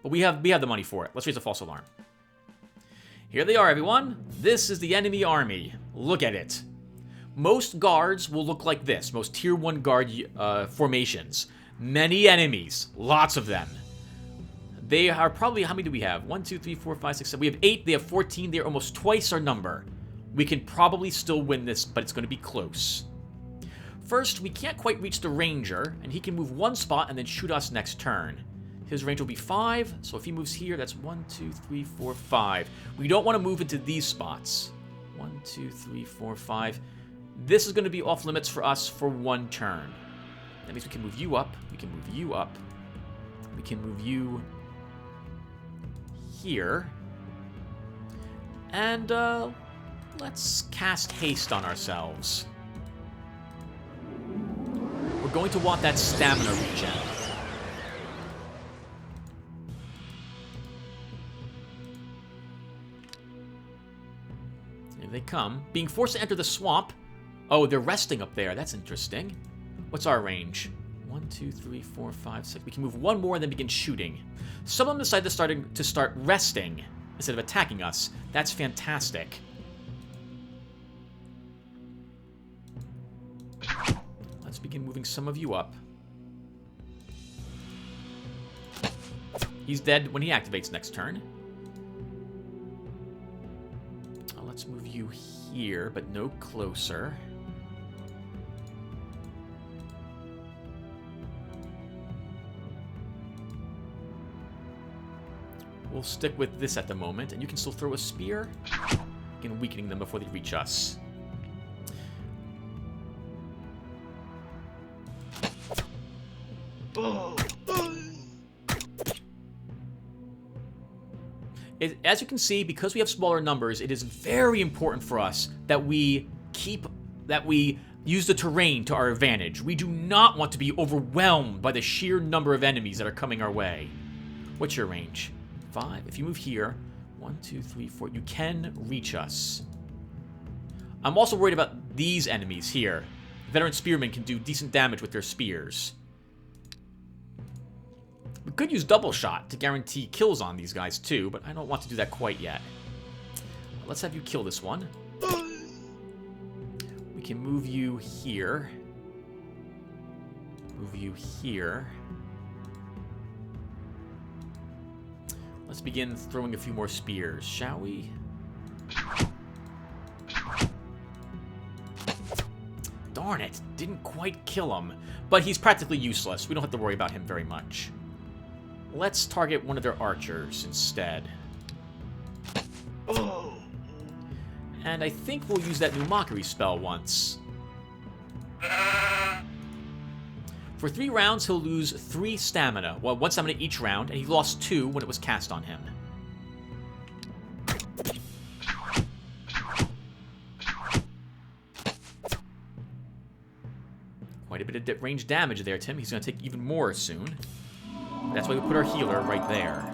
But we have the money for it. Let's raise a false alarm. Here they are, everyone. This is the enemy army. Look at it. Most guards will look like this. Most tier 1 guard formations. Many enemies. Lots of them. They are probably... How many do we have? 1, 2, 3, 4, 5, 6, 7. We have 8. They have 14. They're almost twice our number. We can probably still win this, but it's going to be close. First, we can't quite reach the ranger, and he can move 1 spot and then shoot us next turn. His range will be 5, so if he moves here, that's 1, 2, 3, 4, 5. We don't want to move into these spots. 1, 2, 3, 4, 5. This is going to be off limits for us for 1 turn. That means we can move you up. We can move you up. We can move you here. And let's cast haste on ourselves. We're going to want that stamina regen. Here they come. Being forced to enter the swamp. Oh, they're resting up there. That's interesting. What's our range? 1, 2, 3, 4, 5, 6. We can move 1 more and then begin shooting. Some of them decide to start resting instead of attacking us. That's fantastic. Let's begin moving some of you up. He's dead when he activates next turn. Let's move you here, but no closer. We'll stick with this at the moment, and you can still throw a spear. Again, weakening them before they reach us. As you can see, because we have smaller numbers, it is very important for us that we use the terrain to our advantage. We do not want to be overwhelmed by the sheer number of enemies that are coming our way. What's your range? 5. If you move here, 1, 2, 3, 4, you can reach us. I'm also worried about these enemies here. Veteran spearmen can do decent damage with their spears. We could use double shot to guarantee kills on these guys too, but I don't want to do that quite yet. Let's have you kill this one. We can move you here. Move you here. Let's begin throwing a few more spears, shall we? Darn it, didn't quite kill him. But he's practically useless. We don't have to worry about him very much. Let's target one of their archers instead. And I think we'll use that new mockery spell once. For 3 rounds, he'll lose 3 stamina. Well, 1 stamina each round, and he lost 2 when it was cast on him. Quite a bit of range damage there, Tim. He's going to take even more soon. That's why we put our healer right there.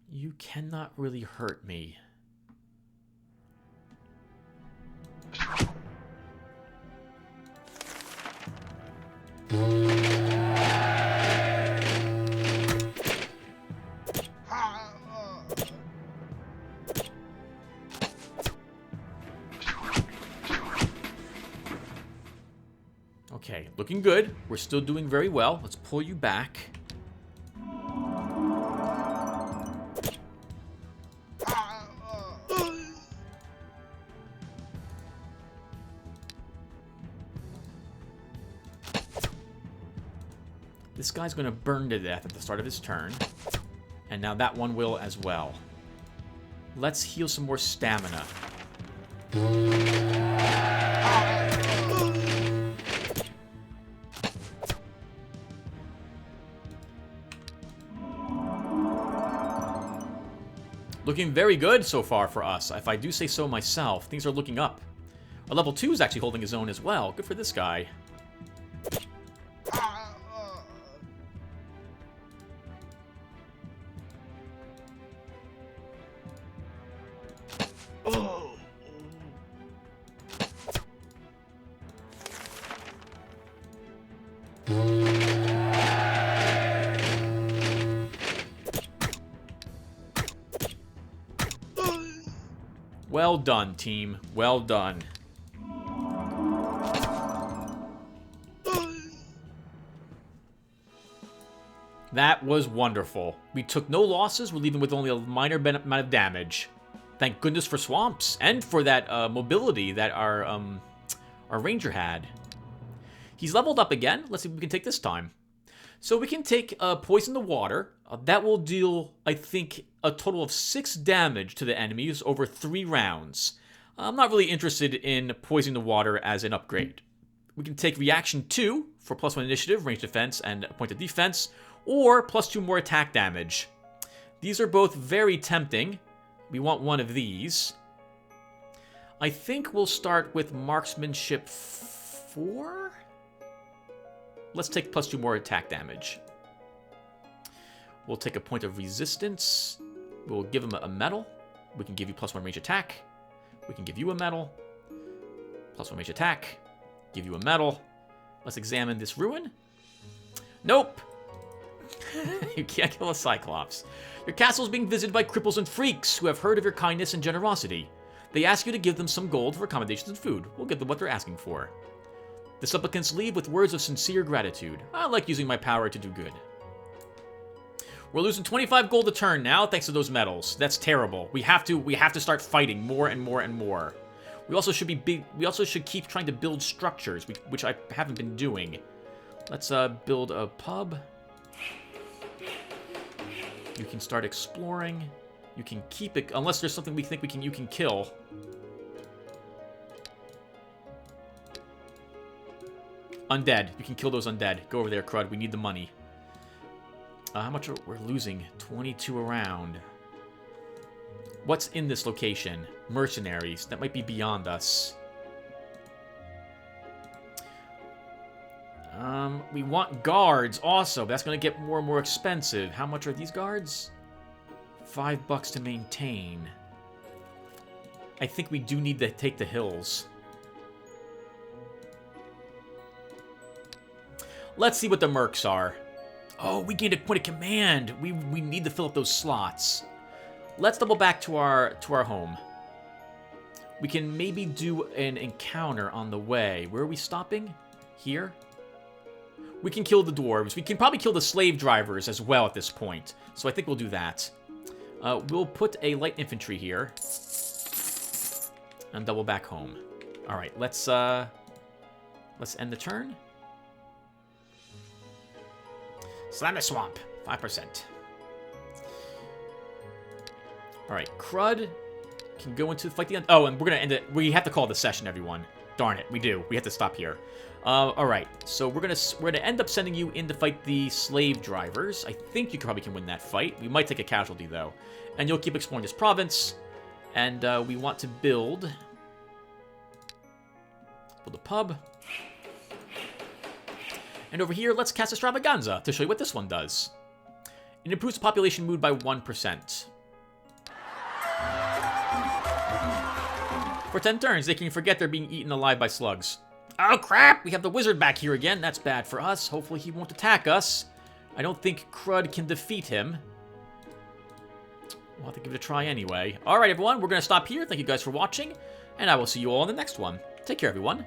You cannot really hurt me. Okay, looking good. We're still doing very well. Let's pull you back. This guy's going to burn to death at the start of his turn. And now that one will as well. Let's heal some more stamina. Looking very good so far for us, if I do say so myself. Things are looking up. Our level 2 is actually holding his own as well. Good for this guy. Well done, team. Well done. That was wonderful. We took no losses. We're leaving with only a minor amount of damage. Thank goodness for swamps and for that mobility that our ranger had. He's leveled up again. Let's see if we can take this time. So we can take Poison the Water. That will deal, I think, a total of 6 damage to the enemies over 3 rounds. I'm not really interested in Poisoning the Water as an upgrade. We can take Reaction 2 for +1 initiative, range defense, and point of defense, or +2 more attack damage. These are both very tempting. We want one of these. I think we'll start with Marksmanship 4? Let's take +2 more attack damage. We'll take a point of resistance. We'll give him a medal. We can give you +1 range attack. We can give you a medal. +1 range attack. Give you a medal. Let's examine this ruin. Nope. You can't kill a Cyclops. Your castle is being visited by cripples and freaks who have heard of your kindness and generosity. They ask you to give them some gold for accommodations and food. We'll give them what they're asking for. The supplicants leave with words of sincere gratitude. I like using my power to do good. We're losing 25 gold a turn now, thanks to those medals. That's terrible. We have to start fighting more and more and more. We also should keep trying to build structures, which I haven't been doing. Let's build a pub. You can start exploring. You can keep it unless there's something we think you can kill. Undead. You can kill those undead. Go over there, Crud. We need the money. How much we're losing? 22 around. What's in this location? Mercenaries. That might be beyond us. We want guards also. But that's going to get more and more expensive. How much are these guards? $5 to maintain. I think we do need to take the hills. Let's see what the mercs are. Oh, we gained a point of command. We need to fill up those slots. Let's double back to our home. We can maybe do an encounter on the way. Where are we stopping? Here? We can kill the dwarves. We can probably kill the slave drivers as well at this point. So I think we'll do that. We'll put a light infantry here. And double back home. Alright, let's end the turn. Slam the swamp. 5%. Alright, Crud can go into fight the... Oh, and we're going to end it. We have to call the session, everyone. Darn it, we do. We have to stop here. Alright, so we're gonna end up sending you in to fight the slave drivers. I think you probably can win that fight. We might take a casualty, though. And you'll keep exploring this province. And we want to build a pub. And over here, let's cast Extravaganza to show you what this one does. It improves the population mood by 1%. For 10 turns, they can forget they're being eaten alive by slugs. Oh crap! We have the wizard back here again. That's bad for us. Hopefully he won't attack us. I don't think Crud can defeat him. We'll have to give it a try anyway. Alright everyone, we're going to stop here. Thank you guys for watching. And I will see you all in the next one. Take care everyone.